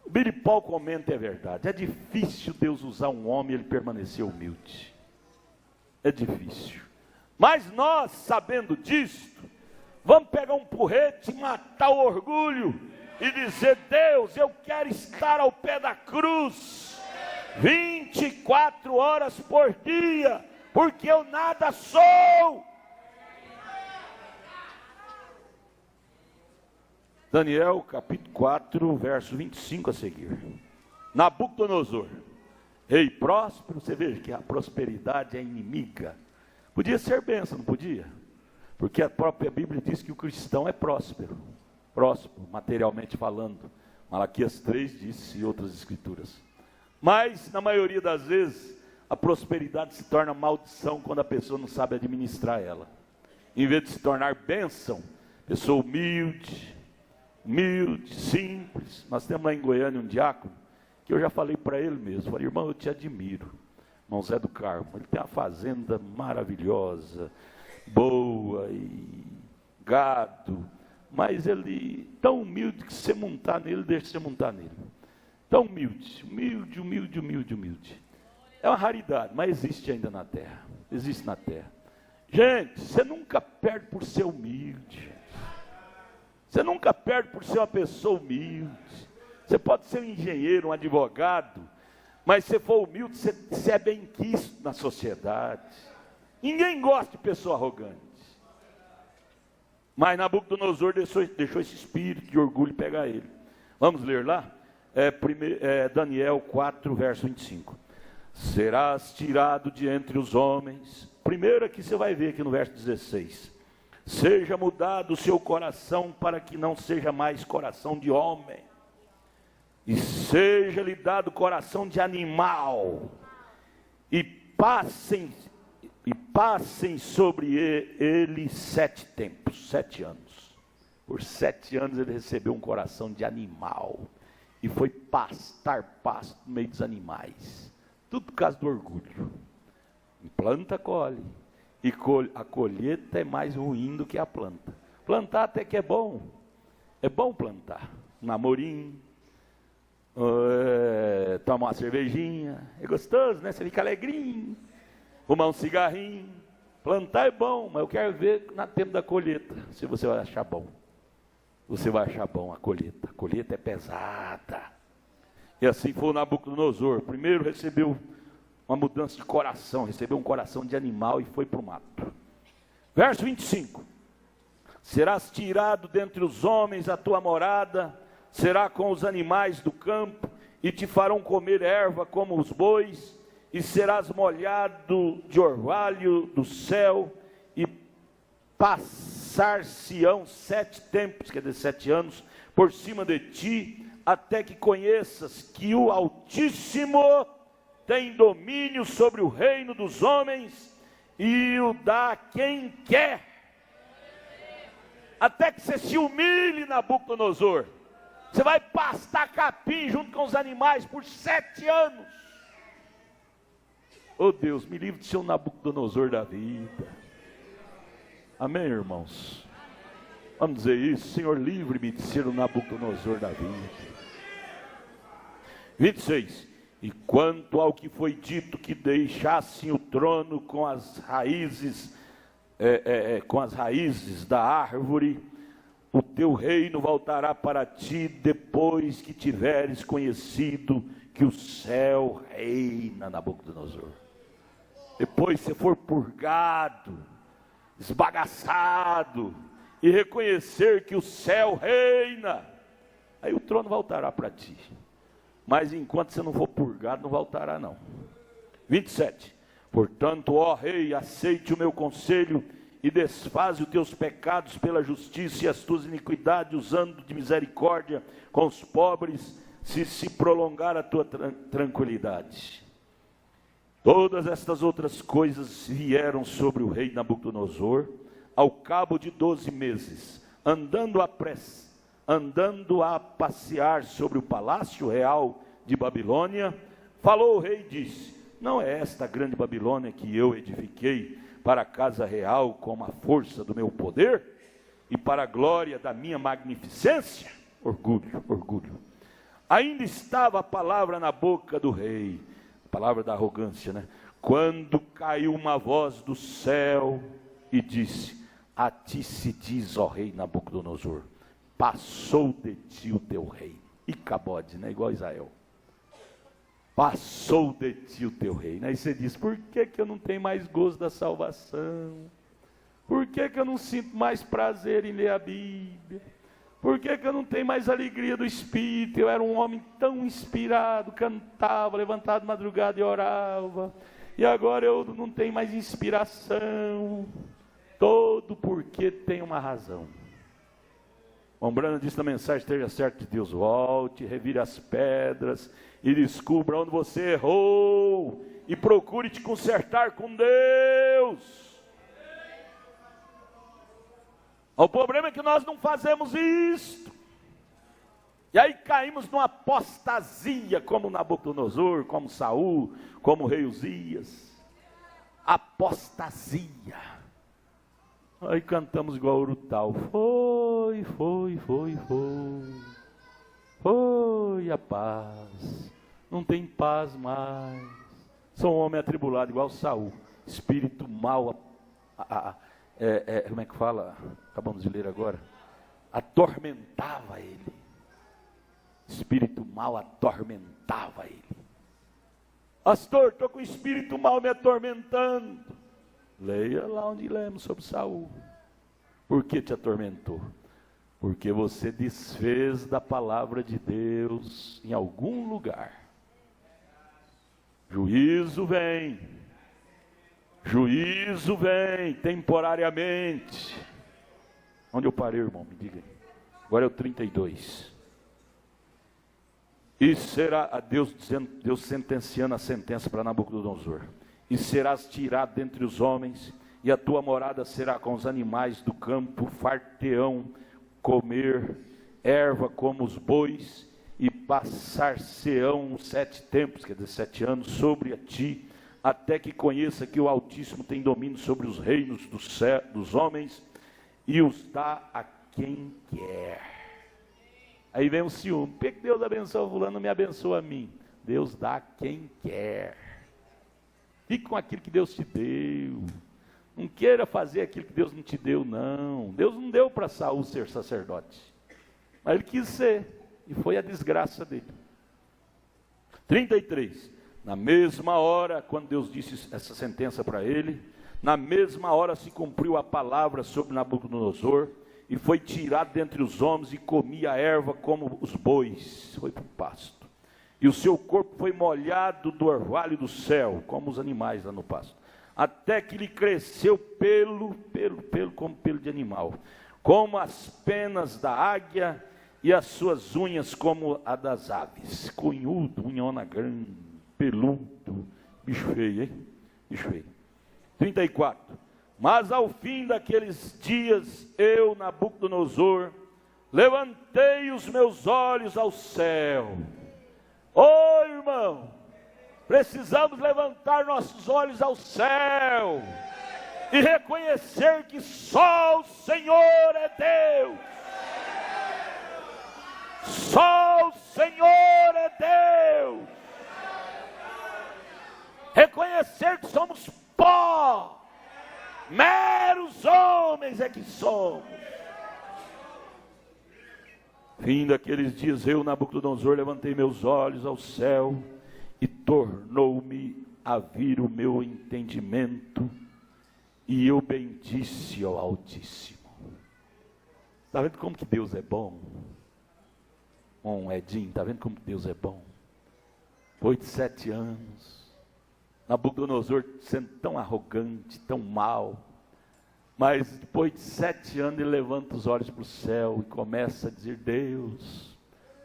o Billy Paul comenta, é verdade. É difícil Deus usar um homem e ele permanecer humilde. É difícil. Mas nós, sabendo disto, vamos pegar um porrete e matar o orgulho e dizer: Deus, eu quero estar ao pé da cruz 24 horas por dia, porque eu nada sou. Daniel capítulo 4, verso 25 a seguir. Nabucodonosor, rei próspero. Você veja que a prosperidade é inimiga. Podia ser bênção, não podia? Porque a própria Bíblia diz que o cristão é próspero, materialmente falando. Malaquias 3 diz, e outras escrituras. Mas, na maioria das vezes, a prosperidade se torna maldição quando a pessoa não sabe administrar ela. Em vez de se tornar bênção, pessoa humilde, simples. Nós temos lá em Goiânia um diácono, que eu já falei para ele mesmo, falei: irmão, eu te admiro, irmão Zé do Carmo. Ele tem uma fazenda maravilhosa, boa, e gado, mas ele tão humilde que se você montar nele, deixa você montar nele. Tão humilde. É uma raridade, mas existe ainda na terra. Existe na terra. Gente, você nunca perde por ser humilde. Você nunca perde por ser uma pessoa humilde. Você pode ser um engenheiro, um advogado, mas se for humilde, você é bem quisto na sociedade. Ninguém gosta de pessoa arrogante. Mas Nabucodonosor deixou esse espírito de orgulho pegar ele. Vamos ler lá? Daniel 4, verso 25. Serás tirado de entre os homens. Primeiro aqui você vai ver aqui no verso 16. Seja mudado o seu coração para que não seja mais coração de homem, e seja-lhe dado coração de animal, e passem sobre ele 7 tempos, 7 anos. Por 7 anos ele recebeu um coração de animal, e foi pastar pasto no meio dos animais, tudo por causa do orgulho. Planta, colhe, e a colheita é mais ruim do que a planta. Plantar até que é bom plantar, um namorinho, tomar uma cervejinha, é gostoso, né? Você fica alegrinho, fumar um cigarrinho. Plantar é bom, mas eu quero ver na tempo da colheita, se você vai achar bom. Você vai achar bom a colheita é pesada. E assim foi o Nabucodonosor. Primeiro recebeu uma mudança de coração, recebeu um coração de animal e foi para o mato. Verso 25. Serás tirado dentre os homens a tua morada, será com os animais do campo, e te farão comer erva como os bois, e serás molhado de orvalho do céu, e passar-se-ão 7 tempos, quer dizer, 7 anos, por cima de ti, até que conheças que o Altíssimo tem domínio sobre o reino dos homens, e o dá a quem quer. Até que você se humilhe, Nabucodonosor. Você vai pastar capim junto com os animais por 7 anos. Oh Deus, me livre de ser um Nabucodonosor da vida. Amém, irmãos? Vamos dizer isso. Senhor, livre-me de ser um Nabucodonosor da vida. 26. E quanto ao que foi dito que deixassem o trono com as raízes, da árvore, o teu reino voltará para ti depois que tiveres conhecido que o céu reina, Nabucodonosor. Depois você for purgado, esbagaçado, e reconhecer que o céu reina, aí o trono voltará para ti. Mas enquanto você não for purgado, não voltará não. 27. Portanto, ó rei, aceite o meu conselho e desfaze os teus pecados pela justiça e as tuas iniquidades, usando de misericórdia com os pobres, se prolongar a tua tranquilidade. Todas estas outras coisas vieram sobre o rei Nabucodonosor, ao cabo de 12 meses, andando a passear sobre o palácio real de Babilônia. Falou o rei e disse: não é esta a grande Babilônia que eu edifiquei para a casa real com a força do meu poder e para a glória da minha magnificência? Orgulho. Ainda estava a palavra na boca do rei, a palavra da arrogância, né? Quando caiu uma voz do céu e disse: a ti se diz, ó rei Nabucodonosor, passou de ti o teu reino. E cabode, né? Igual Israel. Passou de ti o teu reino. Aí você diz: por que eu não tenho mais gozo da salvação? Por que eu não sinto mais prazer em ler a Bíblia? Por que eu não tenho mais alegria do Espírito? Eu era um homem tão inspirado, cantava, levantava de madrugada e orava. E agora eu não tenho mais inspiração. Todo porque tem uma razão. Ombrana disse na mensagem: esteja certo de Deus, volte, revire as pedras e descubra onde você errou e procure te consertar com Deus. O problema é que nós não fazemos isto. E aí caímos numa apostasia, como Nabucodonosor, como Saul, como o rei Uzias. Apostasia. Aí cantamos igual Urutau. Foi a paz. Não tem paz mais. Sou um homem atribulado, igual Saul. Espírito mau, como é que fala? Acabamos de ler agora. Atormentava ele. Espírito mau atormentava ele. Pastor, estou com o espírito mau me atormentando. Leia lá onde lemos sobre Saul. Por que te atormentou? Porque você desfez da palavra de Deus em algum lugar. Juízo vem temporariamente. Onde eu parei, irmão? Me diga aí. Agora é o 32. E será a Deus sentenciando a sentença para Nabucodonosor. E serás tirado dentre os homens, e a tua morada será com os animais do campo, farteão comer erva como os bois, e passar-se-ão 7 tempos, quer dizer, 7 anos, sobre a ti, até que conheça que o Altíssimo tem domínio sobre os reinos dos homens, e os dá a quem quer. Aí vem o ciúme. Por que Deus abençoa o fulano, não me abençoa a mim? Deus dá a quem quer. Fique com aquilo que Deus te deu. Não queira fazer aquilo que Deus não te deu, não. Deus não deu para Saul ser sacerdote. Mas ele quis ser. E foi a desgraça dele. 33. Na mesma hora, quando Deus disse essa sentença para ele, na mesma hora se cumpriu a palavra sobre Nabucodonosor, e foi tirado dentre os homens, e comia a erva como os bois. Foi para o pasto. E o seu corpo foi molhado do orvalho do céu, como os animais lá no pasto. Até que lhe cresceu pelo como pelo de animal, como as penas da águia, e as suas unhas como a das aves. Cunhudo, unhona grande, peludo, bicho feio, hein? Bicho feio. 34. Mas ao fim daqueles dias, eu, Nabucodonosor, levantei os meus olhos ao céu. Ô irmão, precisamos levantar nossos olhos ao céu e reconhecer que só o Senhor é Deus. Só o Senhor é Deus. Reconhecer que somos pó. Meros homens é que somos. Fim daqueles dias, eu, Nabucodonosor, levantei meus olhos ao céu, e tornou-me a vir o meu entendimento, e eu bendisse ao Altíssimo. Está vendo como que Deus é bom? Edinho, está vendo como que Deus é bom? Depois de 7 anos, Nabucodonosor sendo tão arrogante, tão mau, mas depois de 7 anos ele levanta os olhos para o céu e começa a dizer: Deus,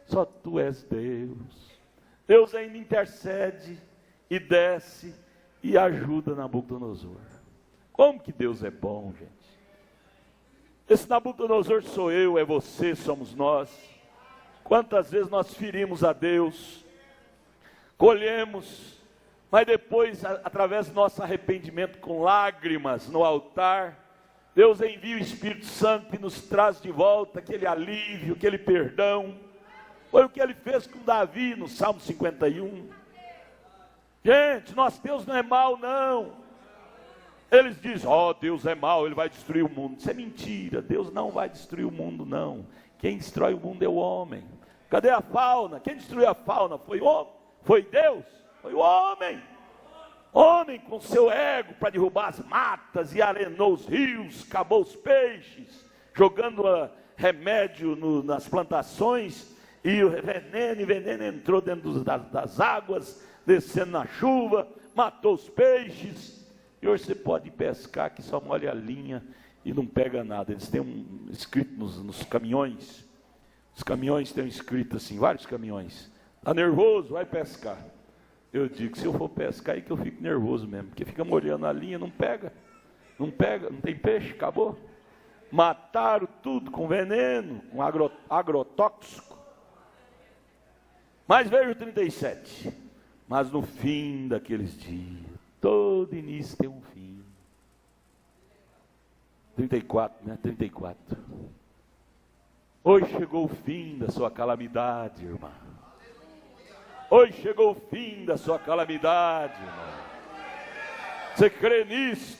só Tu és Deus. Deus ainda intercede e desce e ajuda Nabucodonosor. Como que Deus é bom, gente? Esse Nabucodonosor sou eu, é você, somos nós. Quantas vezes nós ferimos a Deus, colhemos, mas depois, através do nosso arrependimento com lágrimas no altar, Deus envia o Espírito Santo e nos traz de volta aquele alívio, aquele perdão. Foi o que ele fez com Davi no Salmo 51. Gente, nosso Deus não é mau, não. Eles dizem: Deus é mau, Ele vai destruir o mundo. Isso é mentira, Deus não vai destruir o mundo, não. Quem destrói o mundo é o homem. Cadê a fauna? Quem destruiu a fauna foi o homem? Foi Deus? Foi o homem. Homem com seu ego para derrubar as matas, e arenou os rios, acabou os peixes, jogando remédio nas plantações, e o veneno entrou dentro das águas, descendo na chuva, matou os peixes. E hoje você pode pescar que só molha a linha e não pega nada. Eles têm escrito nos caminhões, os caminhões têm escrito assim, vários caminhões: está nervoso, vai pescar. Eu digo, se eu for pescar, aí que eu fico nervoso mesmo, porque fica molhando a linha, não pega, não tem peixe, acabou. Mataram tudo com veneno, com agrotóxico. Mas veja o 37. Mas no fim daqueles dias, todo início tem um fim. 34, né? 34. Hoje chegou o fim da sua calamidade, irmã. Hoje chegou o fim da sua calamidade, irmão. Você crê nisso?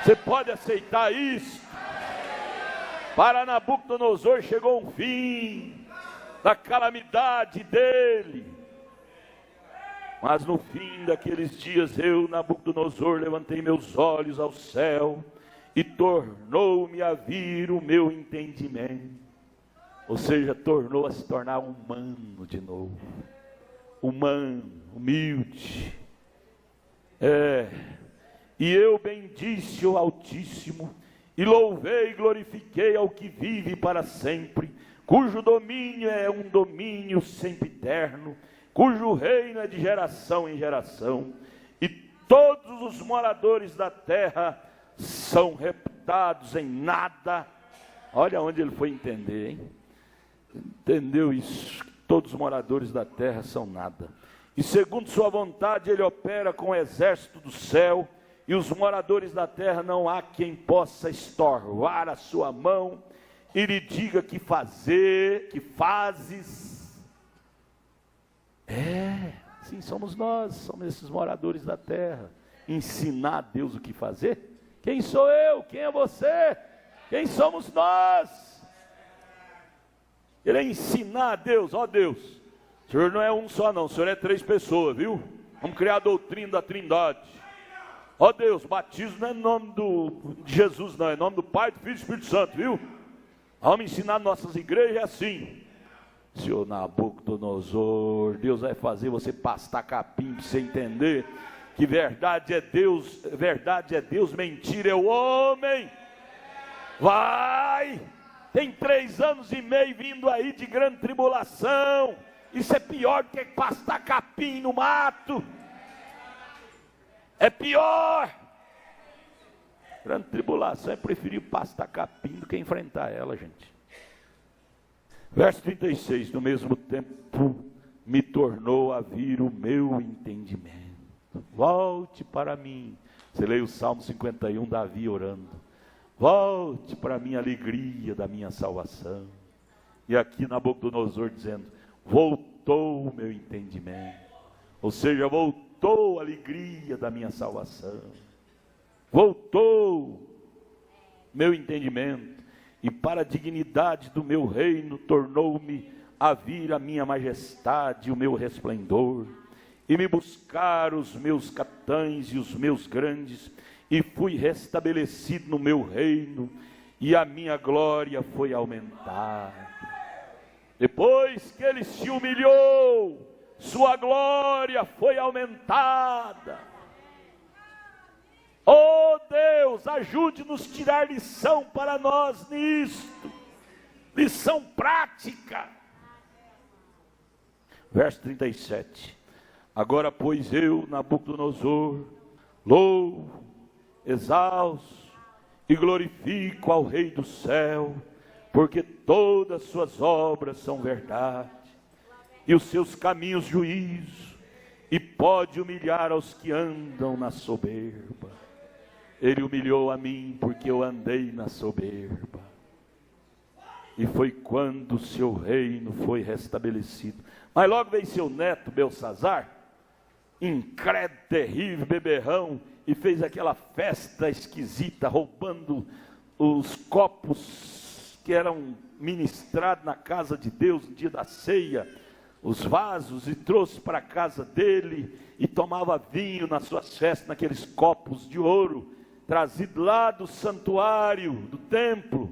Você pode aceitar isso? Para Nabucodonosor chegou um fim da calamidade dele. Mas no fim daqueles dias eu, Nabucodonosor, levantei meus olhos ao céu e tornou-me a vir o meu entendimento. Ou seja, tornou a se tornar humano de novo. Humano, humilde. E eu bendisse o Altíssimo, e louvei e glorifiquei ao que vive para sempre, cujo domínio é um domínio sempiterno, cujo reino é de geração em geração, e todos os moradores da terra são reputados em nada. Olha onde ele foi entender, hein? Entendeu isso? Todos os moradores da terra são nada. E segundo sua vontade ele opera com o exército do céu, e os moradores da terra não há quem possa estorvar a sua mão e lhe diga que fazer, que fazes. Sim, somos nós, somos esses moradores da terra. Ensinar a Deus o que fazer? Quem sou eu? Quem é você? Quem somos nós? Ele é ensinar a Deus. Ó Deus, o Senhor não é um só não, o Senhor é 3 pessoas, viu? Vamos criar a doutrina da Trindade. Ó Deus, batismo não é nome de Jesus não, é nome do Pai, do Filho e do Espírito Santo, viu? Vamos ensinar nossas igrejas assim. Senhor Nabucodonosor, Deus vai fazer você pastar capim para você entender que verdade é Deus, mentira é o homem. Vai! Tem 3 anos e meio vindo aí de grande tribulação. Isso é pior do que pastar capim no mato. É pior. Grande tribulação é preferir pastar capim do que enfrentar ela, gente. Verso 36, no mesmo tempo me tornou a vir o meu entendimento. Volte para mim. Você lê o Salmo 51, Davi orando. Volte para mim a alegria da minha salvação. E aqui Nabucodonosor dizendo, voltou o meu entendimento. Ou seja, voltou a alegria da minha salvação. Voltou meu entendimento. E para a dignidade do meu reino, tornou-me a vir a minha majestade, o meu resplendor, e me buscaram os meus capitães e os meus grandes, e fui restabelecido no meu reino, e a minha glória foi aumentada. Depois que ele se humilhou, sua glória foi aumentada. Oh Deus, ajude-nos a tirar lição para nós nisto, lição prática. Verso 37, agora pois eu, Nabucodonosor, louvo, exalço e glorifico ao Rei do céu, porque todas suas obras são verdade, e os seus caminhos juízo, e pode humilhar aos que andam na soberba. Ele humilhou a mim, porque eu andei na soberba. E foi quando o seu reino foi restabelecido. Mas logo veio seu neto, Belsazar, incrédulo, terrível, beberrão, e fez aquela festa esquisita, roubando os copos que eram ministrados na casa de Deus no dia da ceia, os vasos, e trouxe para a casa dele, e tomava vinho nas suas festas, naqueles copos de ouro, trazido lá do santuário, do templo.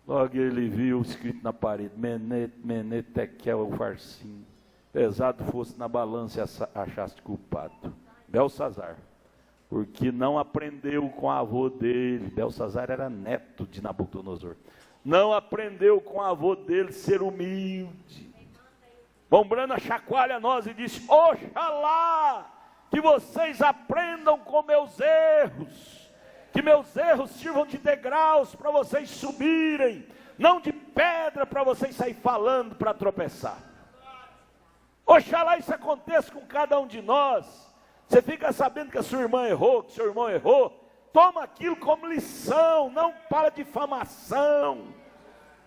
Logo ele viu escrito na parede, Menet, Tekel, Farsim, pesado fosse na balança e achaste culpado. Belsazar, porque não aprendeu com o avô dele. Belsazar era neto de Nabucodonosor. Não aprendeu com o avô dele ser humilde. Bombrana chacoalha a nós e disse, oxalá que vocês aprendam com meus erros, que meus erros sirvam de degraus para vocês subirem, não de pedra para vocês sair falando para tropeçar. Oxalá isso aconteça com cada um de nós. Você fica sabendo que a sua irmã errou, que seu irmão errou, toma aquilo como lição, não para difamação,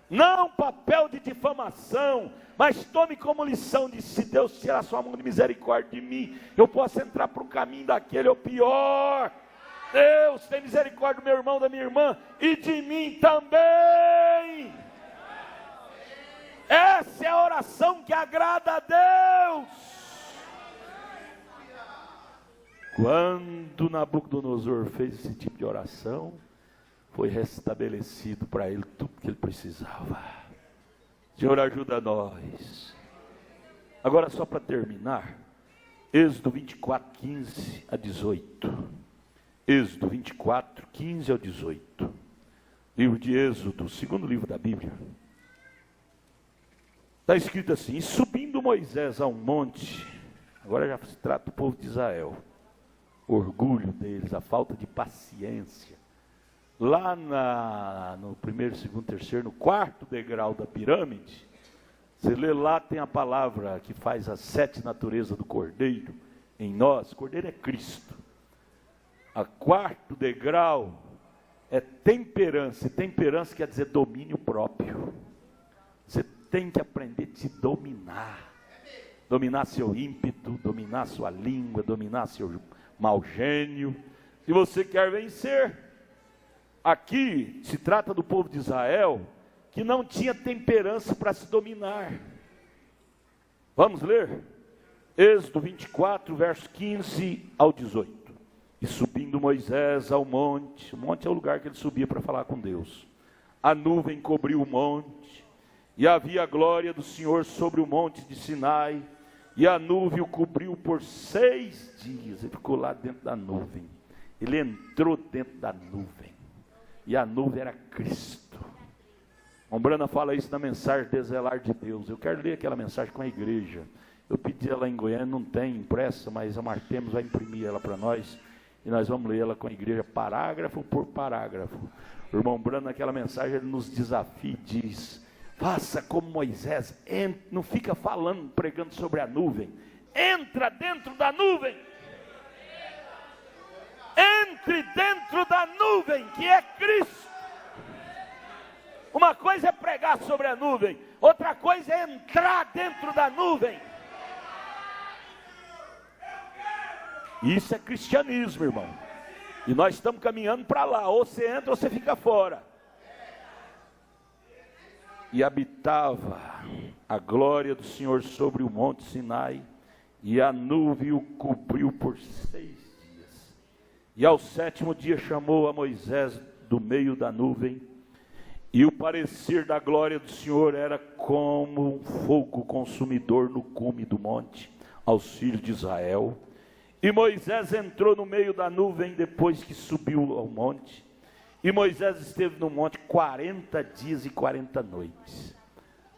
não papel de difamação, mas tome como lição de se Deus tirar sua mão de misericórdia de mim, eu posso entrar para o caminho daquele ou pior. Deus tem misericórdia do meu irmão, da minha irmã e de mim também. Essa é a oração que agrada a Deus. Quando Nabucodonosor fez esse tipo de oração, foi restabelecido para ele tudo que ele precisava. Senhor, ajuda nós. Agora, só para terminar, Êxodo 24, 15 a 18. Êxodo 24, 15 a 18. Livro de Êxodo, segundo livro da Bíblia. Está escrito assim: e subindo Moisés a um monte, agora já se trata do povo de Israel, o orgulho deles, a falta de paciência. Lá no primeiro, segundo, terceiro, no quarto degrau da pirâmide, você lê lá, tem a palavra que faz as 7 naturezas do Cordeiro em nós. Cordeiro é Cristo. A quarto degrau é temperança, e temperança quer dizer domínio próprio. Você tem que aprender a te dominar. Dominar seu ímpeto, dominar sua língua, dominar seu mau gênio. Se você quer vencer, aqui se trata do povo de Israel, que não tinha temperança para se dominar. Vamos ler? Êxodo 24, verso 15 ao 18. E subindo Moisés ao monte, o monte é o lugar que ele subia para falar com Deus. A nuvem cobriu o monte, e havia a glória do Senhor sobre o monte de Sinai, e a nuvem o cobriu por 6 dias, ele ficou lá dentro da nuvem, ele entrou dentro da nuvem, e a nuvem era Cristo. Ombrana fala isso na mensagem Deselar de Deus. Eu quero ler aquela mensagem com a igreja, eu pedi ela em Goiânia, não tem impressa, mas a Martemos vai imprimir ela para nós, e nós vamos ler ela com a igreja, parágrafo por parágrafo. O irmão Brano, naquela mensagem, ele nos desafia e diz: faça como Moisés, não fica falando, pregando sobre a nuvem, entra dentro da nuvem, entre dentro da nuvem, que é Cristo. Uma coisa é pregar sobre a nuvem, outra coisa é entrar dentro da nuvem. Isso é cristianismo, irmão, e nós estamos caminhando para lá, ou você entra ou você fica fora. E habitava a glória do Senhor sobre o monte Sinai, e a nuvem o cobriu por 6 dias. E ao 7º dia chamou a Moisés do meio da nuvem, e o parecer da glória do Senhor era como um fogo consumidor no cume do monte, aos filhos de Israel. E Moisés entrou no meio da nuvem depois que subiu ao monte. E Moisés esteve no monte 40 dias e 40 noites.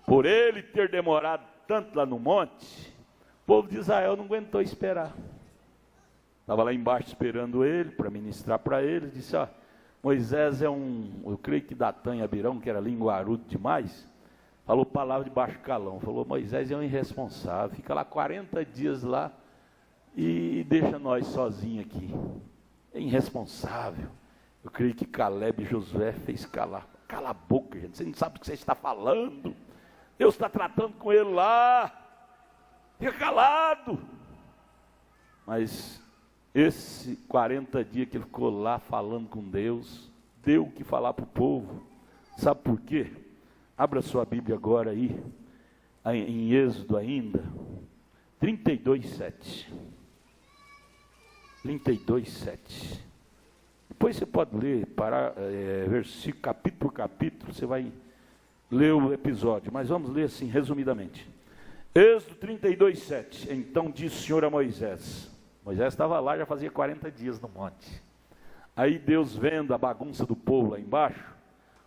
Por ele ter demorado tanto lá no monte, o povo de Israel não aguentou esperar. Estava lá embaixo esperando ele, para ministrar para eles. Disse: ó, Moisés é eu creio que Datã e Abirão, que era linguarudo demais, falou palavra de baixo calão. Falou: Moisés é um irresponsável, fica lá 40 dias lá e deixa nós sozinhos aqui. É irresponsável. Eu creio que Caleb e Josué fez calar. Cala a boca, gente, você não sabe o que você está falando. Deus está tratando com ele lá. Fica calado. Mas esse 40 dias que ele ficou lá falando com Deus, deu o que falar para o povo. Sabe por quê? Abra sua Bíblia agora aí, em Êxodo ainda, 32:7. 32:7. Depois você pode ler, versículo, capítulo por capítulo, você vai ler o episódio, mas vamos ler assim, resumidamente. Êxodo 32:7. Então disse o Senhor a Moisés. Moisés estava lá, já fazia 40 dias no monte. Aí Deus, vendo a bagunça do povo lá embaixo,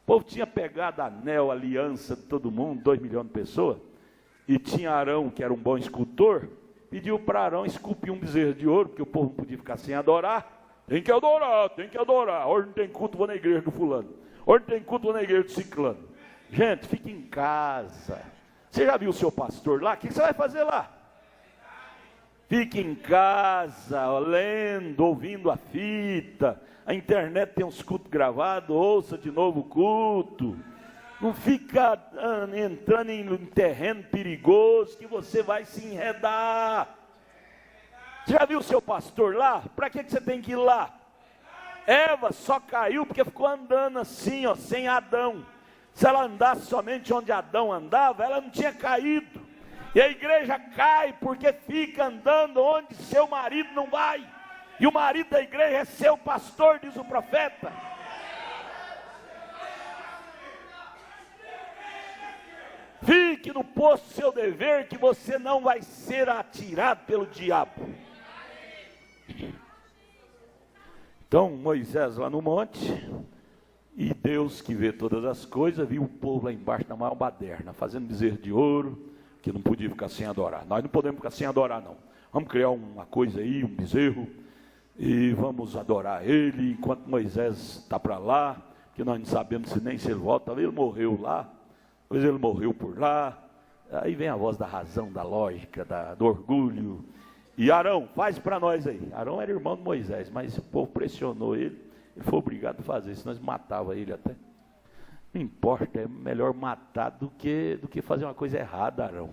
o povo tinha pegado anel, aliança de todo mundo, 2 milhões de pessoas, e tinha Arão, que era um bom escultor, pediu para Arão esculpir um bezerro de ouro, porque o povo não podia ficar sem adorar. Tem que adorar, tem que adorar. Hoje não tem culto, vou na igreja do fulano. Hoje não tem culto, vou na igreja do ciclano. Gente, fique em casa. Você já viu o seu pastor lá? O que você vai fazer lá? Fique em casa, lendo, ouvindo a fita. A internet tem uns cultos gravados, ouça de novo o culto. Não fica entrando em terreno perigoso que você vai se enredar. Você já viu o seu pastor lá? Para que você tem que ir lá? Eva só caiu porque ficou andando assim, ó, sem Adão. Se ela andasse somente onde Adão andava, ela não tinha caído. E a igreja cai porque fica andando onde seu marido não vai. E o marido da igreja é seu pastor, diz o profeta. Fique no posto do seu dever, que você não vai ser atirado pelo diabo. Então Moisés lá no monte, e Deus que vê todas as coisas, viu o povo lá embaixo na maior baderna, fazendo bezerro de ouro, que não podia ficar sem adorar. Nós não podemos ficar sem adorar, não. Vamos criar uma coisa aí, um bezerro, e vamos adorar ele, enquanto Moisés está para lá, que nós não sabemos se ele volta. Talvez ele morreu lá, talvez ele morreu por lá. Aí vem a voz da razão, da lógica, do orgulho. E Arão, faz para nós aí. Arão era irmão de Moisés, mas o povo pressionou ele, ele foi obrigado a fazer, senão eles matavam ele até. Não importa, é melhor matar do que fazer uma coisa errada, Arão.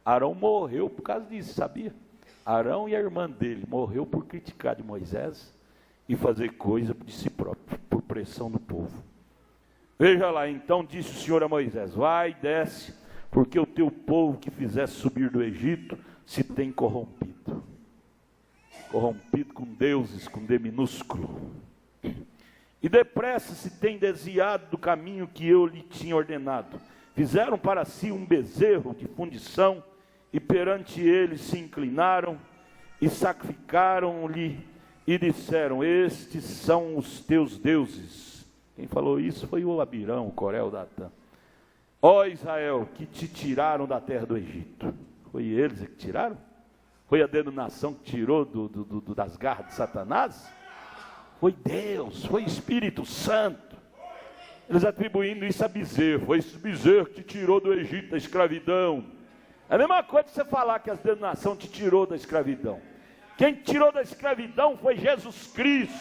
Arão morreu por causa disso, sabia? Arão e a irmã dele morreu por criticar de Moisés e fazer coisa de si próprio, por pressão do povo. Veja lá, então disse o Senhor a Moisés: vai, desce, porque o teu povo que fizesse subir do Egito se tem corrompido. Corrompido com deuses, com D minúsculo. E depressa se tem desviado do caminho que eu lhe tinha ordenado. Fizeram para si um bezerro de fundição, e perante ele se inclinaram, e sacrificaram-lhe, e disseram: estes são os teus deuses. Quem falou isso foi o Abirão, o Corel, Datã. Ó Israel, que te tiraram da terra do Egito. Foi eles que tiraram? Foi a denominação que tirou das garras de Satanás? Foi Deus, foi Espírito Santo. Eles atribuindo isso a bezerro. Foi esse bezerro que te tirou do Egito, da escravidão. É a mesma coisa que você falar que a denominação te tirou da escravidão. Quem te tirou da escravidão foi Jesus Cristo.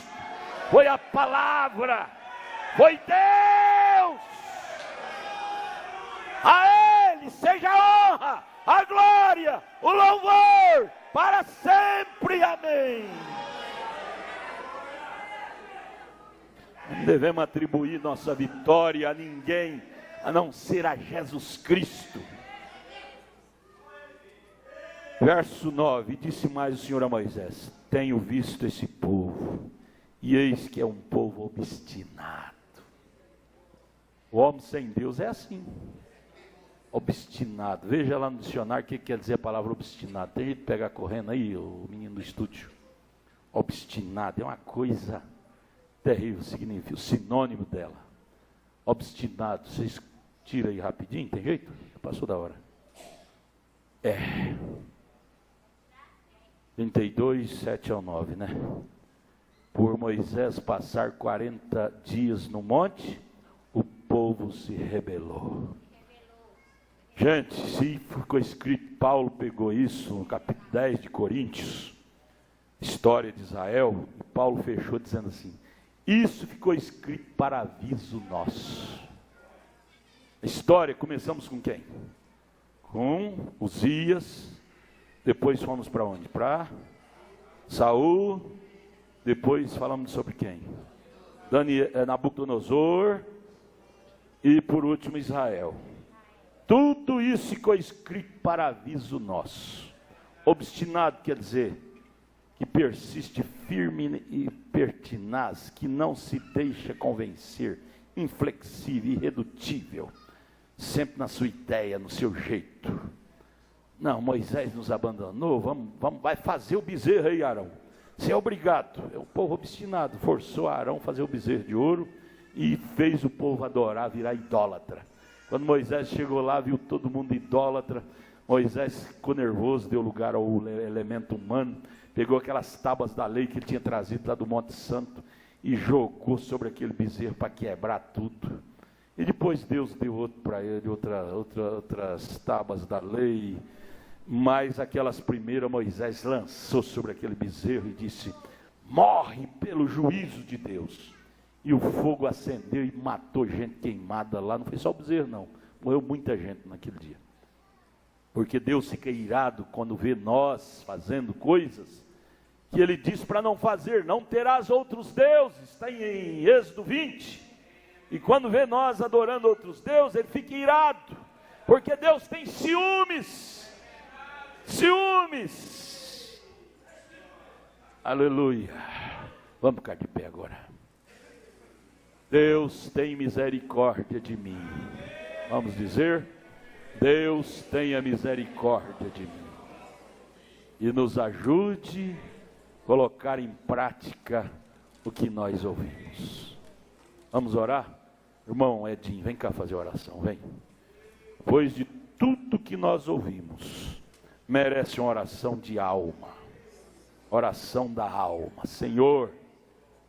Foi a palavra. Foi Deus. A Ele seja a honra, a glória, o louvor, para sempre. Amém. Não devemos atribuir nossa vitória a ninguém, a não ser a Jesus Cristo. Verso 9, disse mais o Senhor a Moisés: tenho visto esse povo, e eis que é um povo obstinado. O homem sem Deus é assim, obstinado. Veja lá no dicionário o que quer dizer a palavra obstinado. Tem gente que pegar correndo aí, o menino do estúdio. Obstinado é uma coisa terrível, significa o sinônimo dela. Obstinado, vocês tiram aí rapidinho, tem jeito? Passou da hora. 32, 7 ao 9, né? Por Moisés passar 40 dias no monte, o povo se rebelou. Gente, se ficou escrito, Paulo pegou isso no capítulo 10 de Coríntios, história de Israel, e Paulo fechou dizendo assim: isso ficou escrito para aviso nosso. A história, começamos com quem? Com Uzias. Depois fomos para onde? Para Saul. Depois falamos sobre quem? Nabucodonosor. E por último Israel. Tudo isso ficou escrito para aviso nosso. Obstinado quer dizer que persiste firme e pertinaz, que não se deixa convencer, inflexível, irredutível, sempre na sua ideia, no seu jeito. Não, Moisés nos abandonou, vai fazer o bezerro aí, Arão. Você é obrigado. É o povo obstinado, forçou Arão a fazer o bezerro de ouro e fez o povo adorar, virar idólatra. Quando Moisés chegou lá, viu todo mundo idólatra, Moisés ficou nervoso, deu lugar ao elemento humano, pegou aquelas tábuas da lei que ele tinha trazido lá do Monte Santo e jogou sobre aquele bezerro para quebrar tudo. E depois Deus deu outro para ele, outras tábuas da lei, Mas aquelas primeiras Moisés lançou sobre aquele bezerro e disse: morre pelo juízo de Deus. E o fogo acendeu e matou gente queimada lá. Não foi só o bezerro não, morreu muita gente naquele dia. Porque Deus fica irado quando vê nós fazendo coisas que Ele diz para não fazer. Não terás outros deuses, está em Êxodo 20. E quando vê nós adorando outros deuses, Ele fica irado, porque Deus tem ciúmes. Ciúmes. Aleluia. Vamos ficar de pé agora. Deus tem misericórdia de mim. Vamos dizer: Deus tenha misericórdia de mim e nos ajude a colocar em prática o que nós ouvimos. Vamos orar? Irmão Edinho, vem cá fazer oração, vem. Depois de tudo que nós ouvimos, merece uma oração de alma, oração da alma. Senhor,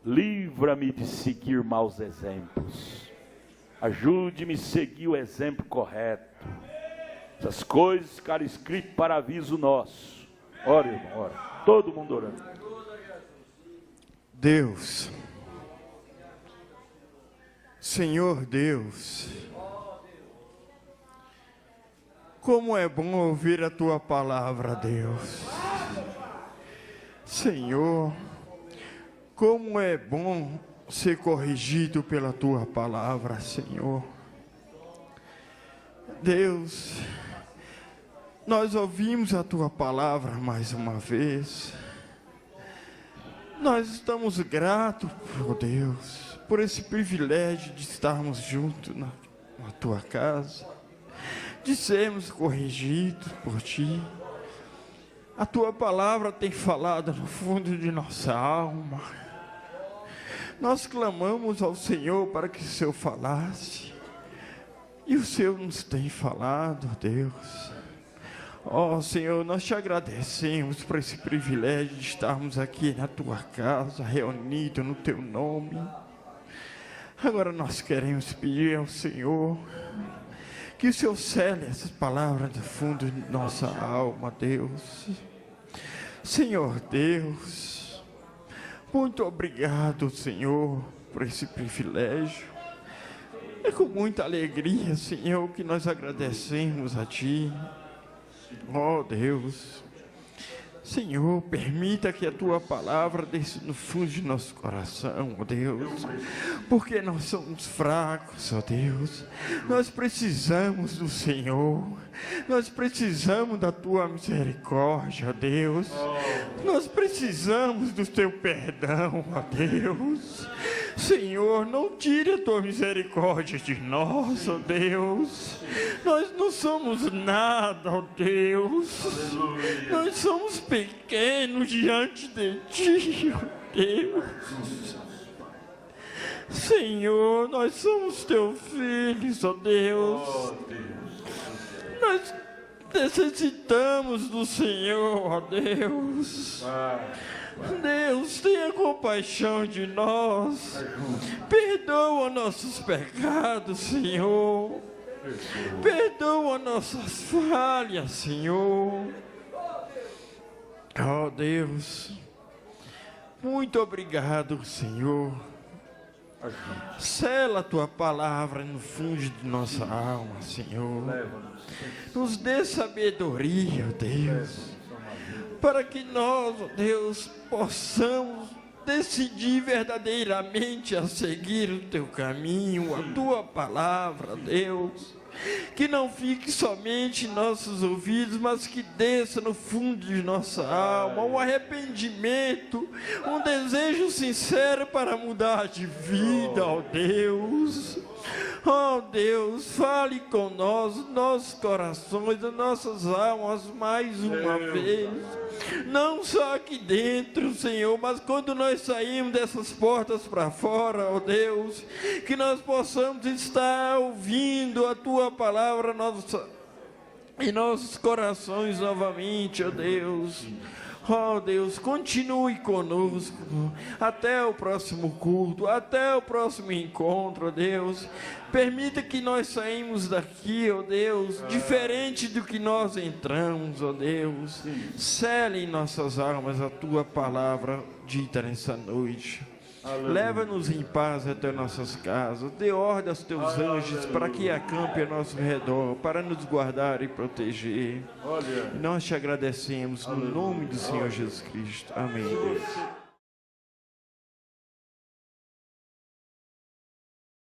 livra-me de seguir maus exemplos, ajude-me a seguir o exemplo correto. Essas coisas ficaram escritas para aviso nosso. Ora, irmão, ora, todo mundo orando. Deus, Senhor Deus, como é bom ouvir a Tua palavra, Deus. Senhor, como é bom ser corrigido pela Tua palavra, Senhor. Deus, nós ouvimos a Tua palavra mais uma vez. Nós estamos gratos, oh Deus, por esse privilégio de estarmos juntos na Tua casa, de sermos corrigidos por Ti. A Tua palavra tem falado no fundo de nossa alma. Nós clamamos ao Senhor para que o Senhor falasse, e o Senhor nos tem falado, Deus. Ó Senhor, nós Te agradecemos por esse privilégio de estarmos aqui na Tua casa, reunidos no Teu nome. Agora nós queremos pedir ao Senhor que o Senhor cele essas palavras do fundo de nossa alma, Deus. Senhor Deus, muito obrigado, Senhor, por esse privilégio. É com muita alegria, Senhor, que nós agradecemos a Ti. Ó Deus, Senhor, permita que a Tua palavra desça no fundo de nosso coração, ó Deus, porque nós somos fracos, ó Deus. Nós precisamos do Senhor, nós precisamos da Tua misericórdia, ó Deus. Nós precisamos do Teu perdão, ó Deus. Senhor, não tire a Tua misericórdia de nós, ó Deus. Nós não somos nada, ó Deus. Nós somos pequenos diante de Ti, ó Deus. Senhor, nós somos Teus filhos, ó Deus. Nós necessitamos do Senhor, ó Deus. Deus, tenha compaixão de nós. Perdoa nossos pecados, Senhor. Perdoa nossas falhas, Senhor. Oh Deus, muito obrigado, Senhor. Sela a Tua palavra no fundo de nossa alma, Senhor. Nos dê sabedoria, Deus, para que nós, ó Deus, possamos decidir verdadeiramente a seguir o Teu caminho, a Tua palavra, Deus. Que não fique somente em nossos ouvidos, mas que desça no fundo de nossa alma um arrependimento, um desejo sincero para mudar de vida, ó Deus. Oh Deus, fale com nós, nossos corações, as nossas almas mais uma vez. Não só aqui dentro, Senhor, mas quando nós saímos dessas portas para fora, ó Deus, que nós possamos estar ouvindo a Tua palavra em nossos corações novamente, ó Deus. Oh Deus, continue conosco até o próximo culto, até o próximo encontro, ó Deus. Permita que nós saímos daqui, ó Deus, diferente do que nós entramos, ó Deus. Sele em nossas almas a tua palavra dita nessa noite. Leva-nos em paz até nossas casas. Dê ordem aos teus anjos para que acampem ao nosso redor, para nos guardar e proteger. Nós te agradecemos no nome do Senhor Jesus Cristo. Amém, Deus.